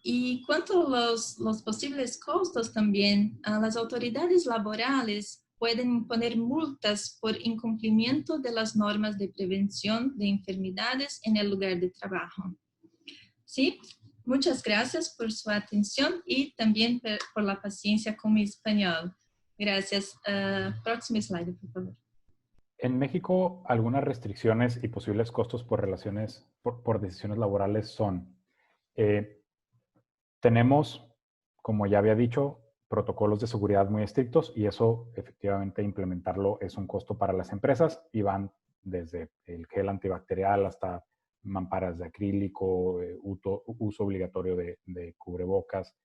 Y cuanto a los posibles costos también, las autoridades laborales pueden imponer multas por incumplimiento de las normas de prevención de enfermedades en el lugar de trabajo. ¿Sí? Muchas gracias por su atención y también por la paciencia con mi español. Gracias. Próximo slide, por favor. En México, algunas restricciones y posibles costos por decisiones laborales son, tenemos, como ya había dicho, protocolos de seguridad muy estrictos y eso efectivamente implementarlo es un costo para las empresas y van desde el gel antibacterial hasta mamparas de acrílico, uso obligatorio de cubrebocas,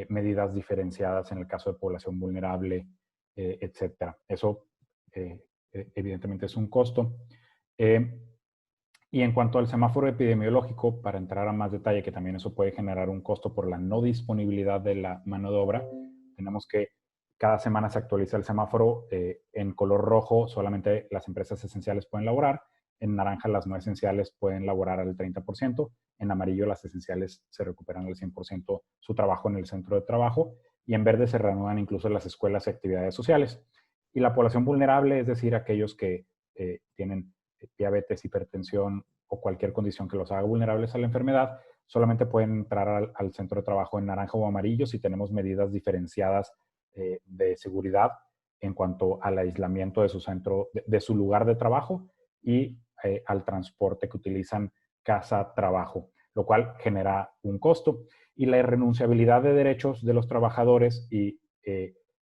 medidas diferenciadas en el caso de población vulnerable, etcétera. Eso evidentemente es un costo. Y en cuanto al semáforo epidemiológico, para entrar a más detalle, que también eso puede generar un costo por la no disponibilidad de la mano de obra, tenemos que cada semana se actualiza el semáforo. En color rojo solamente las empresas esenciales pueden laborar, en naranja las no esenciales pueden laborar al 30%, en amarillo las esenciales se recuperan al 100% su trabajo en el centro de trabajo y en verde se reanudan incluso las escuelas y actividades sociales. Y la población vulnerable, es decir, aquellos que tienen diabetes, hipertensión o cualquier condición que los haga vulnerables a la enfermedad, solamente pueden entrar al centro de trabajo en naranja o amarillo si tenemos medidas diferenciadas de seguridad en cuanto al aislamiento de su centro, de su lugar de trabajo y al transporte que utilizan casa-trabajo, lo cual genera un costo. Y la irrenunciabilidad de derechos de los trabajadores y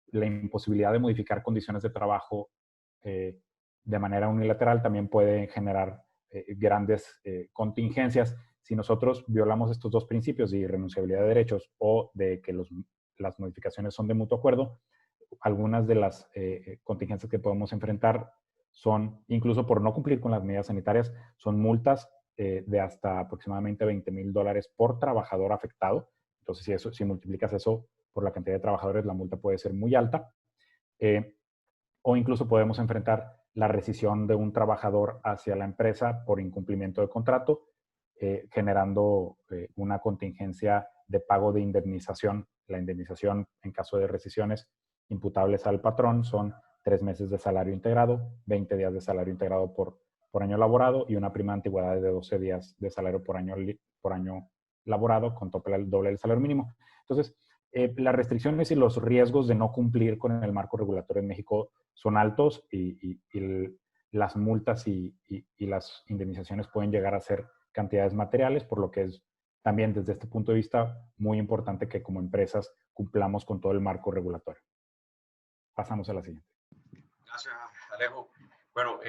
la imposibilidad de modificar condiciones de trabajo de manera unilateral también puede generar grandes contingencias. Si nosotros violamos estos dos principios de irrenunciabilidad de derechos o de que las modificaciones son de mutuo acuerdo, algunas de las contingencias que podemos enfrentar son, incluso por no cumplir con las medidas sanitarias, son multas de hasta aproximadamente $20,000 por trabajador afectado. Entonces, si multiplicas eso por la cantidad de trabajadores, la multa puede ser muy alta. O incluso podemos enfrentar la rescisión de un trabajador hacia la empresa por incumplimiento de contrato, generando una contingencia de pago de indemnización. La indemnización en caso de rescisiones imputables al patrón son 3 meses de salario integrado, 20 días de salario integrado por año laborado y una prima de antigüedad de 12 días de salario por año laborado con el doble del salario mínimo. Entonces, las restricciones y los riesgos de no cumplir con el marco regulatorio en México son altos y las multas y las indemnizaciones pueden llegar a ser cantidades materiales, por lo que es también desde este punto de vista muy importante que como empresas cumplamos con todo el marco regulatorio. Pasamos a la siguiente. Gracias, Alejo. Bueno,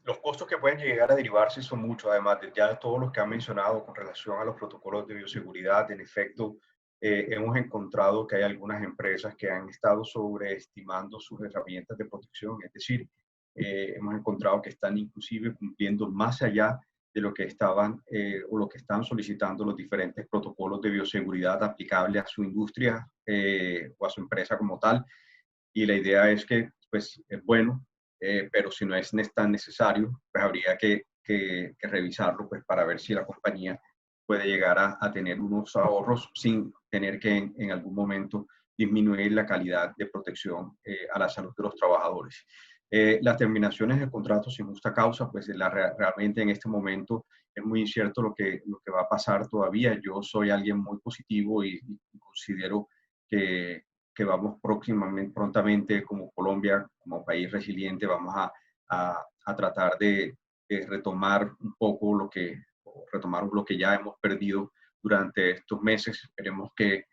los costos que pueden llegar a derivarse son muchos, además de ya todos los que han mencionado con relación a los protocolos de bioseguridad. En efecto, hemos encontrado que hay algunas empresas que han estado sobreestimando sus herramientas de protección, es decir, hemos encontrado que están inclusive cumpliendo más allá de lo que estaban o lo que están solicitando los diferentes protocolos de bioseguridad aplicables a su industria o a su empresa como tal. Y la idea es que, pues, es bueno, pero si no es tan necesario, pues habría que revisarlo, pues, para ver si la compañía puede llegar a tener unos ahorros sin tener que en algún momento disminuir la calidad de protección a la salud de los trabajadores. Las terminaciones de contratos sin justa causa, pues realmente en este momento es muy incierto lo que va a pasar todavía. Yo soy alguien muy positivo y considero que vamos prontamente como Colombia, como país resiliente, vamos a tratar de retomar un poco retomar lo que ya hemos perdido durante estos meses. Esperemos que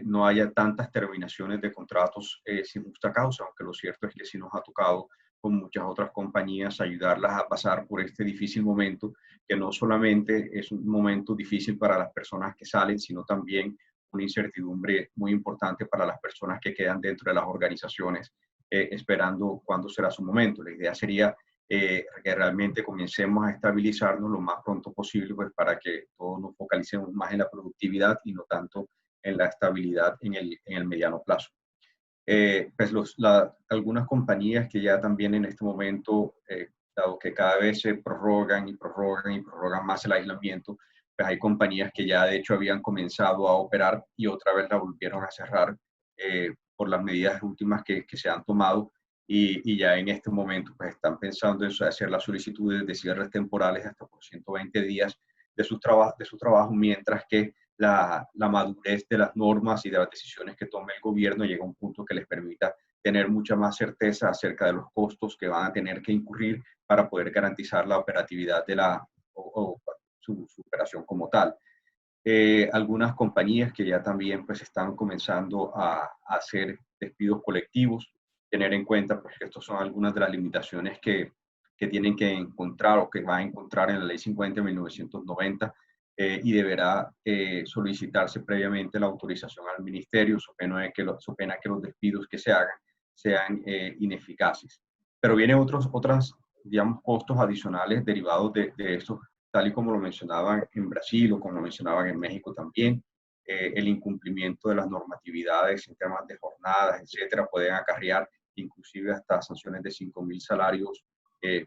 no haya tantas terminaciones de contratos sin justa causa, aunque lo cierto es que sí nos ha tocado con muchas otras compañías ayudarlas a pasar por este difícil momento, que no solamente es un momento difícil para las personas que salen, sino también una incertidumbre muy importante para las personas que quedan dentro de las organizaciones esperando cuándo será su momento. La idea sería que realmente comencemos a estabilizarnos lo más pronto posible, pues para que todos nos focalicemos más en la productividad y no tanto en la estabilidad en el mediano plazo. Pues algunas compañías que ya también en este momento, dado que cada vez se prorrogan y prorrogan y prorrogan más el aislamiento, pues hay compañías que ya de hecho habían comenzado a operar y otra vez la volvieron a cerrar por las medidas últimas que se han tomado y ya en este momento pues están pensando en hacer las solicitudes de cierres temporales hasta por 120 días de su trabajo, mientras que la madurez de las normas y de las decisiones que tome el gobierno llega a un punto que les permita tener mucha más certeza acerca de los costos que van a tener que incurrir para poder garantizar la operatividad de su operación como tal. Algunas compañías que ya también pues están comenzando a hacer despidos colectivos, tener en cuenta pues que estas son algunas de las limitaciones que tienen que encontrar o que va a encontrar en la Ley 50 de 1990 y deberá solicitarse previamente la autorización al ministerio, so pena que los despidos que se hagan sean ineficaces. Pero vienen otros digamos, costos adicionales derivados de estos, tal y como lo mencionaban en Brasil o como lo mencionaban en México también. El incumplimiento de las normatividades en temas de jornadas, etcétera, pueden acarrear inclusive hasta sanciones de 5.000 salarios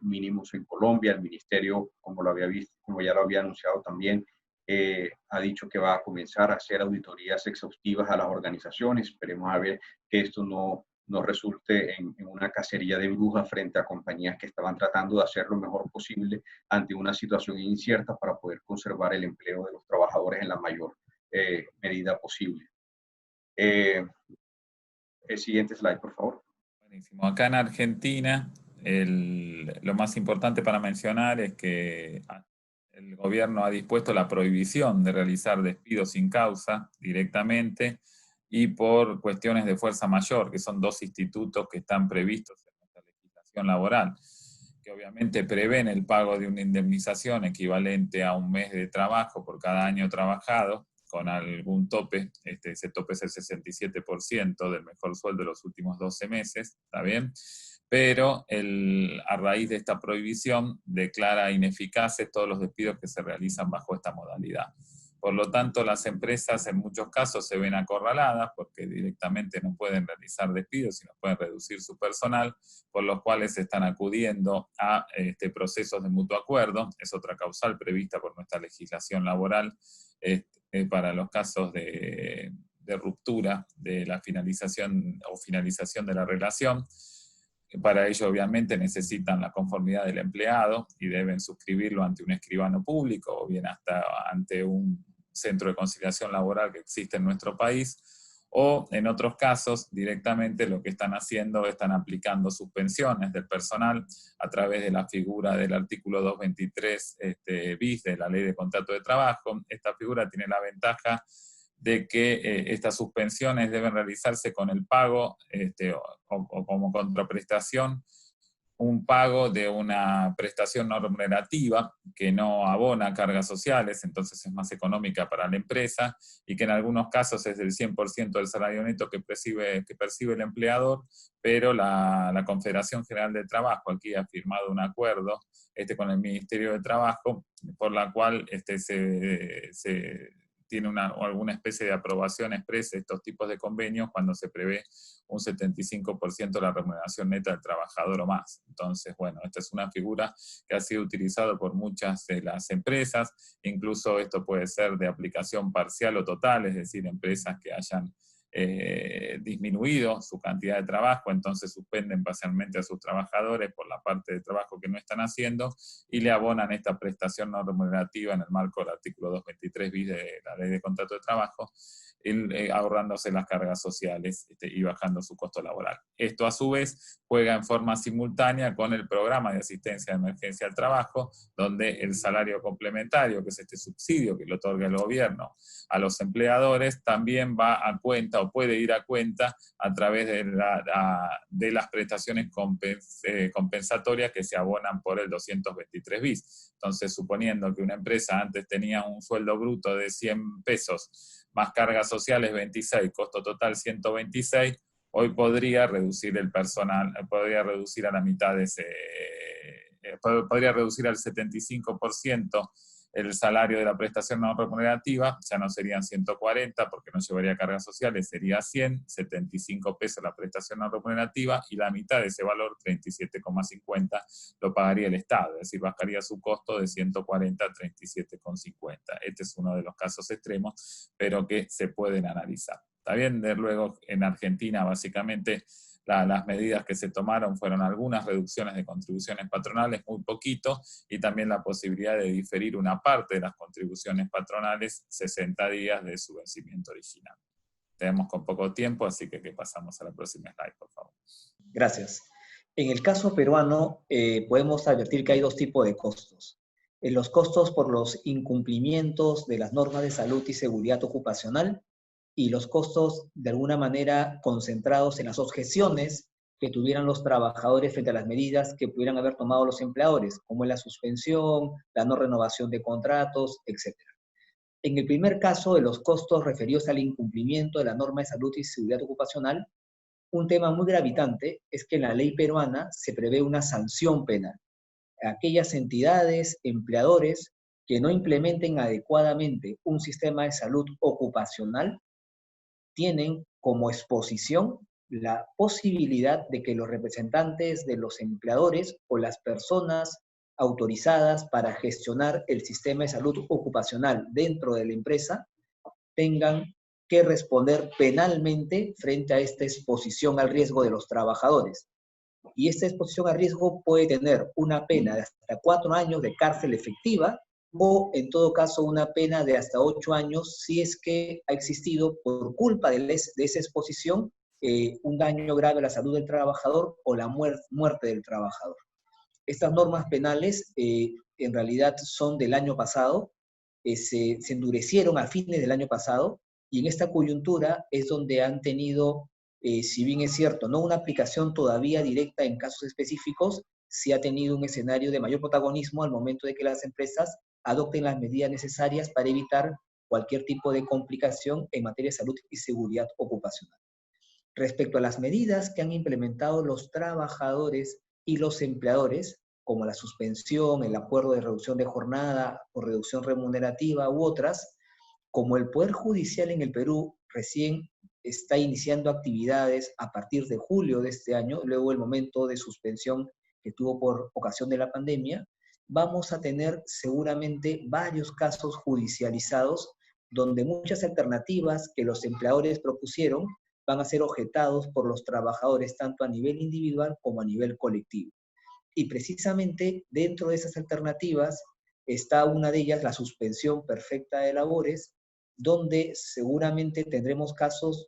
mínimos en Colombia. El ministerio, como ya lo había anunciado también, ha dicho que va a comenzar a hacer auditorías exhaustivas a las organizaciones. Esperemos a ver que esto no resulte en una cacería de brujas frente a compañías que estaban tratando de hacer lo mejor posible ante una situación incierta para poder conservar el empleo de los trabajadores en la mayor medida posible. El siguiente slide, por favor. Buenísimo. Acá en Argentina, lo más importante para mencionar es que el gobierno ha dispuesto la prohibición de realizar despidos sin causa directamente y por cuestiones de fuerza mayor, que son dos institutos que están previstos en nuestra legislación laboral, que obviamente prevén el pago de una indemnización equivalente a un mes de trabajo por cada año trabajado, con algún tope. Ese tope es el 67% del mejor sueldo de los últimos 12 meses, ¿está bien? Pero a raíz de esta prohibición declara ineficaces todos los despidos que se realizan bajo esta modalidad. Por lo tanto, las empresas en muchos casos se ven acorraladas porque directamente no pueden realizar despidos y no pueden reducir su personal, por los cuales están acudiendo a procesos de mutuo acuerdo. Es otra causal prevista por nuestra legislación laboral para los casos de ruptura de la finalización de la relación. Para ello, obviamente, necesitan la conformidad del empleado y deben suscribirlo ante un escribano público o bien hasta ante un centro de conciliación laboral que existe en nuestro país, o en otros casos, directamente lo que están haciendo, están aplicando suspensiones del personal a través de la figura del artículo 223 bis de la Ley de Contrato de Trabajo. Esta figura tiene la ventaja de que estas suspensiones deben realizarse con el pago o como contraprestación un pago de una prestación no remunerativa que no abona cargas sociales, entonces es más económica para la empresa, y que en algunos casos es del 100% del salario neto que percibe el empleador, pero la Confederación General de Trabajo aquí ha firmado un acuerdo con el Ministerio de Trabajo, por la cual se tiene alguna especie de aprobación expresa de estos tipos de convenios cuando se prevé un 75% de la remuneración neta del trabajador o más. Entonces, bueno, esta es una figura que ha sido utilizada por muchas de las empresas, incluso esto puede ser de aplicación parcial o total, es decir, empresas que hayan disminuido su cantidad de trabajo, entonces suspenden parcialmente a sus trabajadores por la parte de trabajo que no están haciendo y le abonan esta prestación no remunerativa en el marco del artículo 223 bis de la Ley de Contrato de Trabajo, ahorrándose las cargas sociales y bajando su costo laboral. Esto a su vez juega en forma simultánea con el programa de asistencia de emergencia al trabajo, donde el salario complementario, que es este subsidio que le otorga el gobierno a los empleadores, también va a cuenta o puede ir a cuenta a través de las prestaciones compensatorias que se abonan por el 223 bis. Entonces, suponiendo que una empresa antes tenía un sueldo bruto de 100 pesos, más cargas sociales 26, costo total 126, hoy podría reducir el personal, podría reducir a la mitad de ese, podría reducir al 75% el salario de la prestación no remunerativa, ya no serían 140 porque no llevaría cargas sociales, sería 100, 75 pesos la prestación no remunerativa y la mitad de ese valor, 37,50, lo pagaría el Estado, es decir, bajaría su costo de 140 a 37,50. Este es uno de los casos extremos, pero que se pueden analizar. Está bien, de luego en Argentina básicamente las medidas que se tomaron fueron algunas reducciones de contribuciones patronales, muy poquito, y también la posibilidad de diferir una parte de las contribuciones patronales 60 días de su vencimiento original. Tenemos con poco tiempo, así que pasamos a la próxima slide, por favor. Gracias. En el caso peruano, podemos advertir que hay dos tipos de costos. Los costos por los incumplimientos de las normas de salud y seguridad ocupacional, y los costos de alguna manera concentrados en las objeciones que tuvieran los trabajadores frente a las medidas que pudieran haber tomado los empleadores, como la suspensión, la no renovación de contratos, etc. En el primer caso de los costos referidos al incumplimiento de la norma de salud y seguridad ocupacional, un tema muy gravitante es que en la ley peruana se prevé una sanción penal. Aquellas entidades, empleadores, que no implementen adecuadamente un sistema de salud ocupacional tienen como exposición la posibilidad de que los representantes de los empleadores o las personas autorizadas para gestionar el sistema de salud ocupacional dentro de la empresa tengan que responder penalmente frente a esta exposición al riesgo de los trabajadores. Y esta exposición al riesgo puede tener una pena de hasta 4 años de cárcel efectiva o, en todo caso, una pena de hasta 8 años si es que ha existido, por culpa de esa exposición, un daño grave a la salud del trabajador o la muerte del trabajador. Estas normas penales en realidad son del año pasado, se endurecieron a fines del año pasado, y en esta coyuntura es donde han tenido, si bien es cierto, no una aplicación todavía directa en casos específicos, sí ha tenido un escenario de mayor protagonismo al momento de que las empresas adopten las medidas necesarias para evitar cualquier tipo de complicación en materia de salud y seguridad ocupacional. Respecto a las medidas que han implementado los trabajadores y los empleadores, como la suspensión, el acuerdo de reducción de jornada o reducción remunerativa u otras, como el Poder Judicial en el Perú recién está iniciando actividades a partir de julio de este año, luego el momento de suspensión que tuvo por ocasión de la pandemia, vamos a tener seguramente varios casos judicializados donde muchas alternativas que los empleadores propusieron van a ser objetados por los trabajadores tanto a nivel individual como a nivel colectivo. Y precisamente dentro de esas alternativas está una de ellas la suspensión perfecta de labores, donde seguramente tendremos casos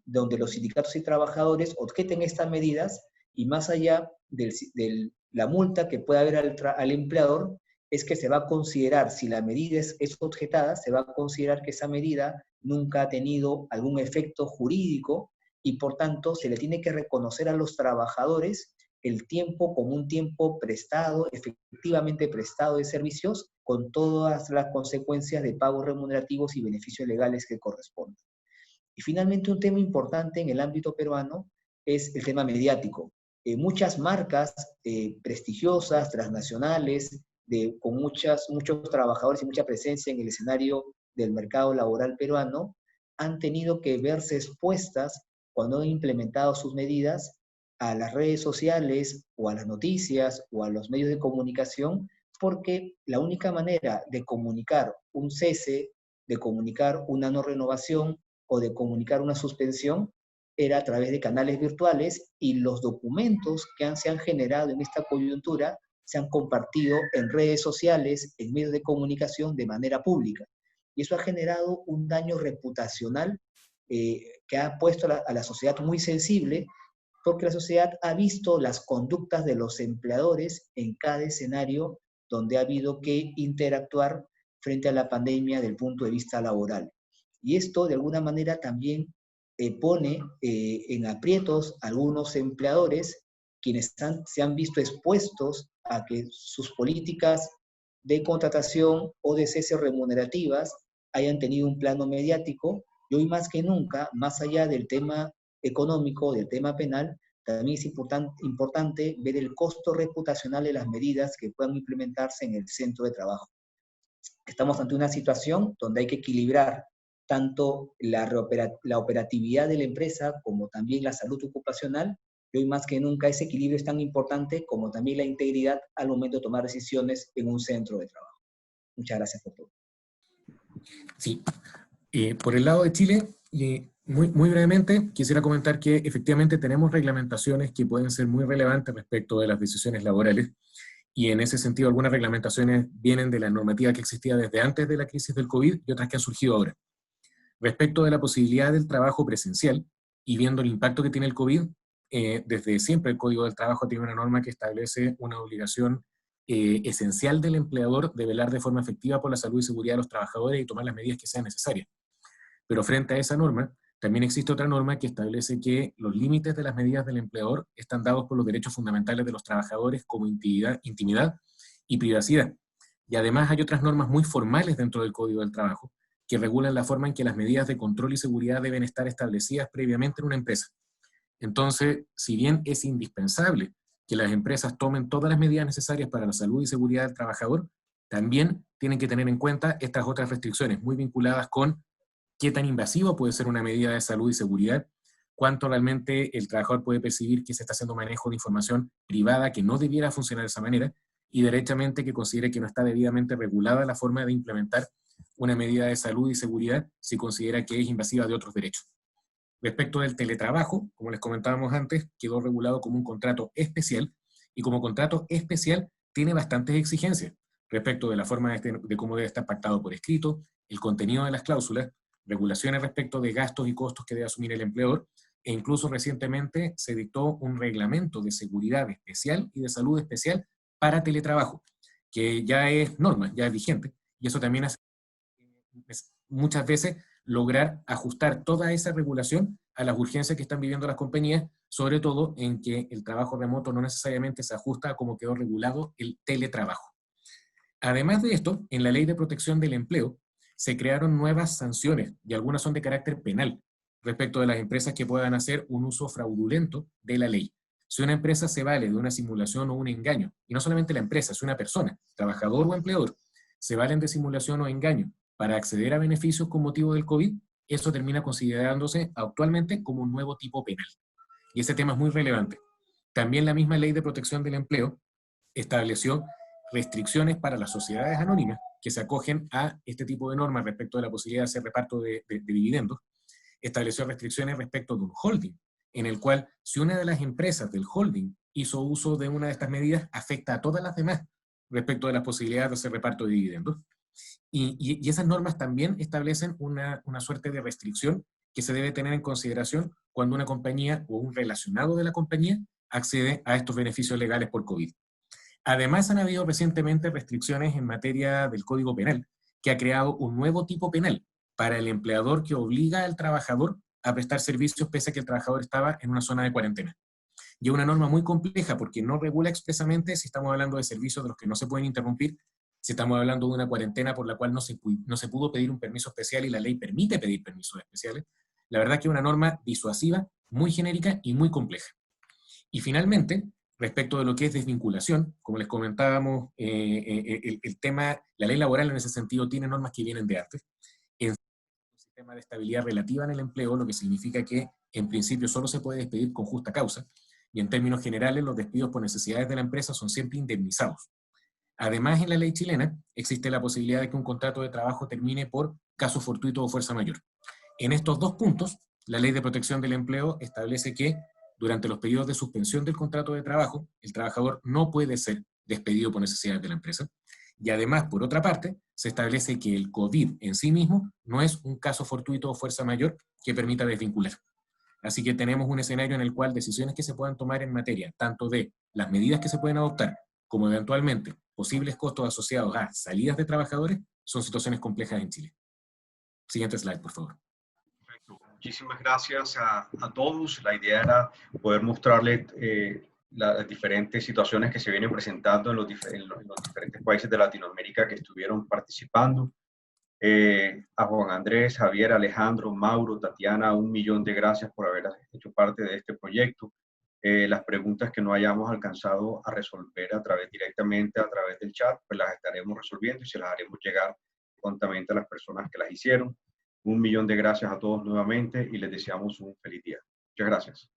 donde los sindicatos y trabajadores objeten estas medidas y más allá de la multa que pueda haber al empleador, es que se va a considerar, si la medida es objetada, se va a considerar que esa medida nunca ha tenido algún efecto jurídico y por tanto se le tiene que reconocer a los trabajadores el tiempo como un tiempo prestado, efectivamente prestado de servicios, con todas las consecuencias de pagos remunerativos y beneficios legales que corresponden. Y finalmente, un tema importante en el ámbito peruano es el tema mediático. Muchas marcas prestigiosas, transnacionales, con muchos trabajadores y mucha presencia en el escenario del mercado laboral peruano, han tenido que verse expuestas cuando han implementado sus medidas a las redes sociales o a las noticias o a los medios de comunicación, porque la única manera de comunicar un cese, de comunicar una no renovación o de comunicar una suspensión era a través de canales virtuales, y los documentos que se han generado en esta coyuntura se han compartido en redes sociales, en medios de comunicación de manera pública. Y eso ha generado un daño reputacional que ha puesto a la sociedad muy sensible, porque la sociedad ha visto las conductas de los empleadores en cada escenario donde ha habido que interactuar frente a la pandemia desde el punto de vista laboral. Y esto de alguna manera también pone en aprietos a algunos empleadores, quienes se han visto expuestos a que sus políticas de contratación o de cese remunerativas hayan tenido un plano mediático. Y hoy más que nunca, más allá del tema económico, del tema penal, también es importante ver el costo reputacional de las medidas que puedan implementarse en el centro de trabajo. Estamos ante una situación donde hay que equilibrar tanto la operatividad de la empresa como también la salud ocupacional, y hoy más que nunca ese equilibrio es tan importante como también la integridad al momento de tomar decisiones en un centro de trabajo. Muchas gracias por todo. Sí, por el lado de Chile, muy brevemente, quisiera comentar que efectivamente tenemos reglamentaciones que pueden ser muy relevantes respecto de las decisiones laborales, y en ese sentido algunas reglamentaciones vienen de la normativa que existía desde antes de la crisis del COVID y otras que han surgido ahora. Respecto de la posibilidad del trabajo presencial, y viendo el impacto que tiene el COVID, desde siempre el Código del Trabajo tiene una norma que establece una obligación esencial del empleador de velar de forma efectiva por la salud y seguridad de los trabajadores y tomar las medidas que sean necesarias. Pero frente a esa norma, también existe otra norma que establece que los límites de las medidas del empleador están dados por los derechos fundamentales de los trabajadores, como intimidad y privacidad. Y además hay otras normas muy formales dentro del Código del Trabajo que regulan la forma en que las medidas de control y seguridad deben estar establecidas previamente en una empresa. Entonces, si bien es indispensable que las empresas tomen todas las medidas necesarias para la salud y seguridad del trabajador, también tienen que tener en cuenta estas otras restricciones muy vinculadas con qué tan invasivo puede ser una medida de salud y seguridad, cuánto realmente el trabajador puede percibir que se está haciendo manejo de información privada que no debiera funcionar de esa manera, y derechamente que considere que no está debidamente regulada la forma de implementar una medida de salud y seguridad si considera que es invasiva de otros derechos. Respecto del teletrabajo, como les comentábamos antes, quedó regulado como un contrato especial, y como contrato especial tiene bastantes exigencias respecto de la forma de cómo debe estar pactado por escrito, el contenido de las cláusulas, regulaciones respecto de gastos y costos que debe asumir el empleador, e incluso recientemente se dictó un reglamento de seguridad especial y de salud especial para teletrabajo, que ya es norma, ya es vigente, y eso también hace muchas veces lograr ajustar toda esa regulación a las urgencias que están viviendo las compañías, sobre todo en que el trabajo remoto no necesariamente se ajusta a cómo quedó regulado el teletrabajo. Además de esto, en la Ley de Protección del Empleo se crearon nuevas sanciones, y algunas son de carácter penal, respecto de las empresas que puedan hacer un uso fraudulento de la ley. Si una empresa se vale de una simulación o un engaño, y no solamente la empresa, si una persona, trabajador o empleador, se valen de simulación o engaño para acceder a beneficios con motivo del COVID, eso termina considerándose actualmente como un nuevo tipo penal. Y ese tema es muy relevante. También la misma Ley de Protección del Empleo estableció restricciones para las sociedades anónimas que se acogen a este tipo de normas respecto de la posibilidad de hacer reparto de dividendos. Estableció restricciones respecto de un holding, en el cual si una de las empresas del holding hizo uso de una de estas medidas, afecta a todas las demás respecto de las posibilidades de hacer reparto de dividendos. Y esas normas también establecen una suerte de restricción que se debe tener en consideración cuando una compañía o un relacionado de la compañía accede a estos beneficios legales por COVID. Además, han habido recientemente restricciones en materia del Código Penal, que ha creado un nuevo tipo penal para el empleador que obliga al trabajador a prestar servicios pese a que el trabajador estaba en una zona de cuarentena. Y es una norma muy compleja porque no regula expresamente si estamos hablando de servicios de los que no se pueden interrumpir, si estamos hablando de una cuarentena por la cual no se pudo pedir un permiso especial y la ley permite pedir permisos especiales. La verdad que es una norma disuasiva, muy genérica y muy compleja. Y finalmente, respecto de lo que es desvinculación, como les comentábamos, el tema, la ley laboral en ese sentido tiene normas que vienen de antes. En un sistema de estabilidad relativa en el empleo, lo que significa que en principio solo se puede despedir con justa causa, y en términos generales los despidos por necesidades de la empresa son siempre indemnizados. Además, en la ley chilena existe la posibilidad de que un contrato de trabajo termine por caso fortuito o fuerza mayor. En estos dos puntos, la Ley de Protección del Empleo establece que durante los periodos de suspensión del contrato de trabajo, el trabajador no puede ser despedido por necesidades de la empresa. Y además, por otra parte, se establece que el COVID en sí mismo no es un caso fortuito o fuerza mayor que permita desvincular. Así que tenemos un escenario en el cual decisiones que se puedan tomar en materia, tanto de las medidas que se pueden adoptar, como eventualmente posibles costos asociados a salidas de trabajadores, son situaciones complejas en Chile. Siguiente slide, por favor. Perfecto. Muchísimas gracias a todos. La idea era poder mostrarles las diferentes situaciones que se vienen presentando en los diferentes países de Latinoamérica que estuvieron participando. A Juan Andrés, Javier, Alejandro, Mauro, Tatiana, 1.000.000 de gracias por haber hecho parte de este proyecto. Las preguntas que no hayamos alcanzado a resolver directamente a través del chat, pues las estaremos resolviendo y se las haremos llegar prontamente a las personas que las hicieron. 1.000.000 de gracias a todos nuevamente y les deseamos un feliz día. Muchas gracias.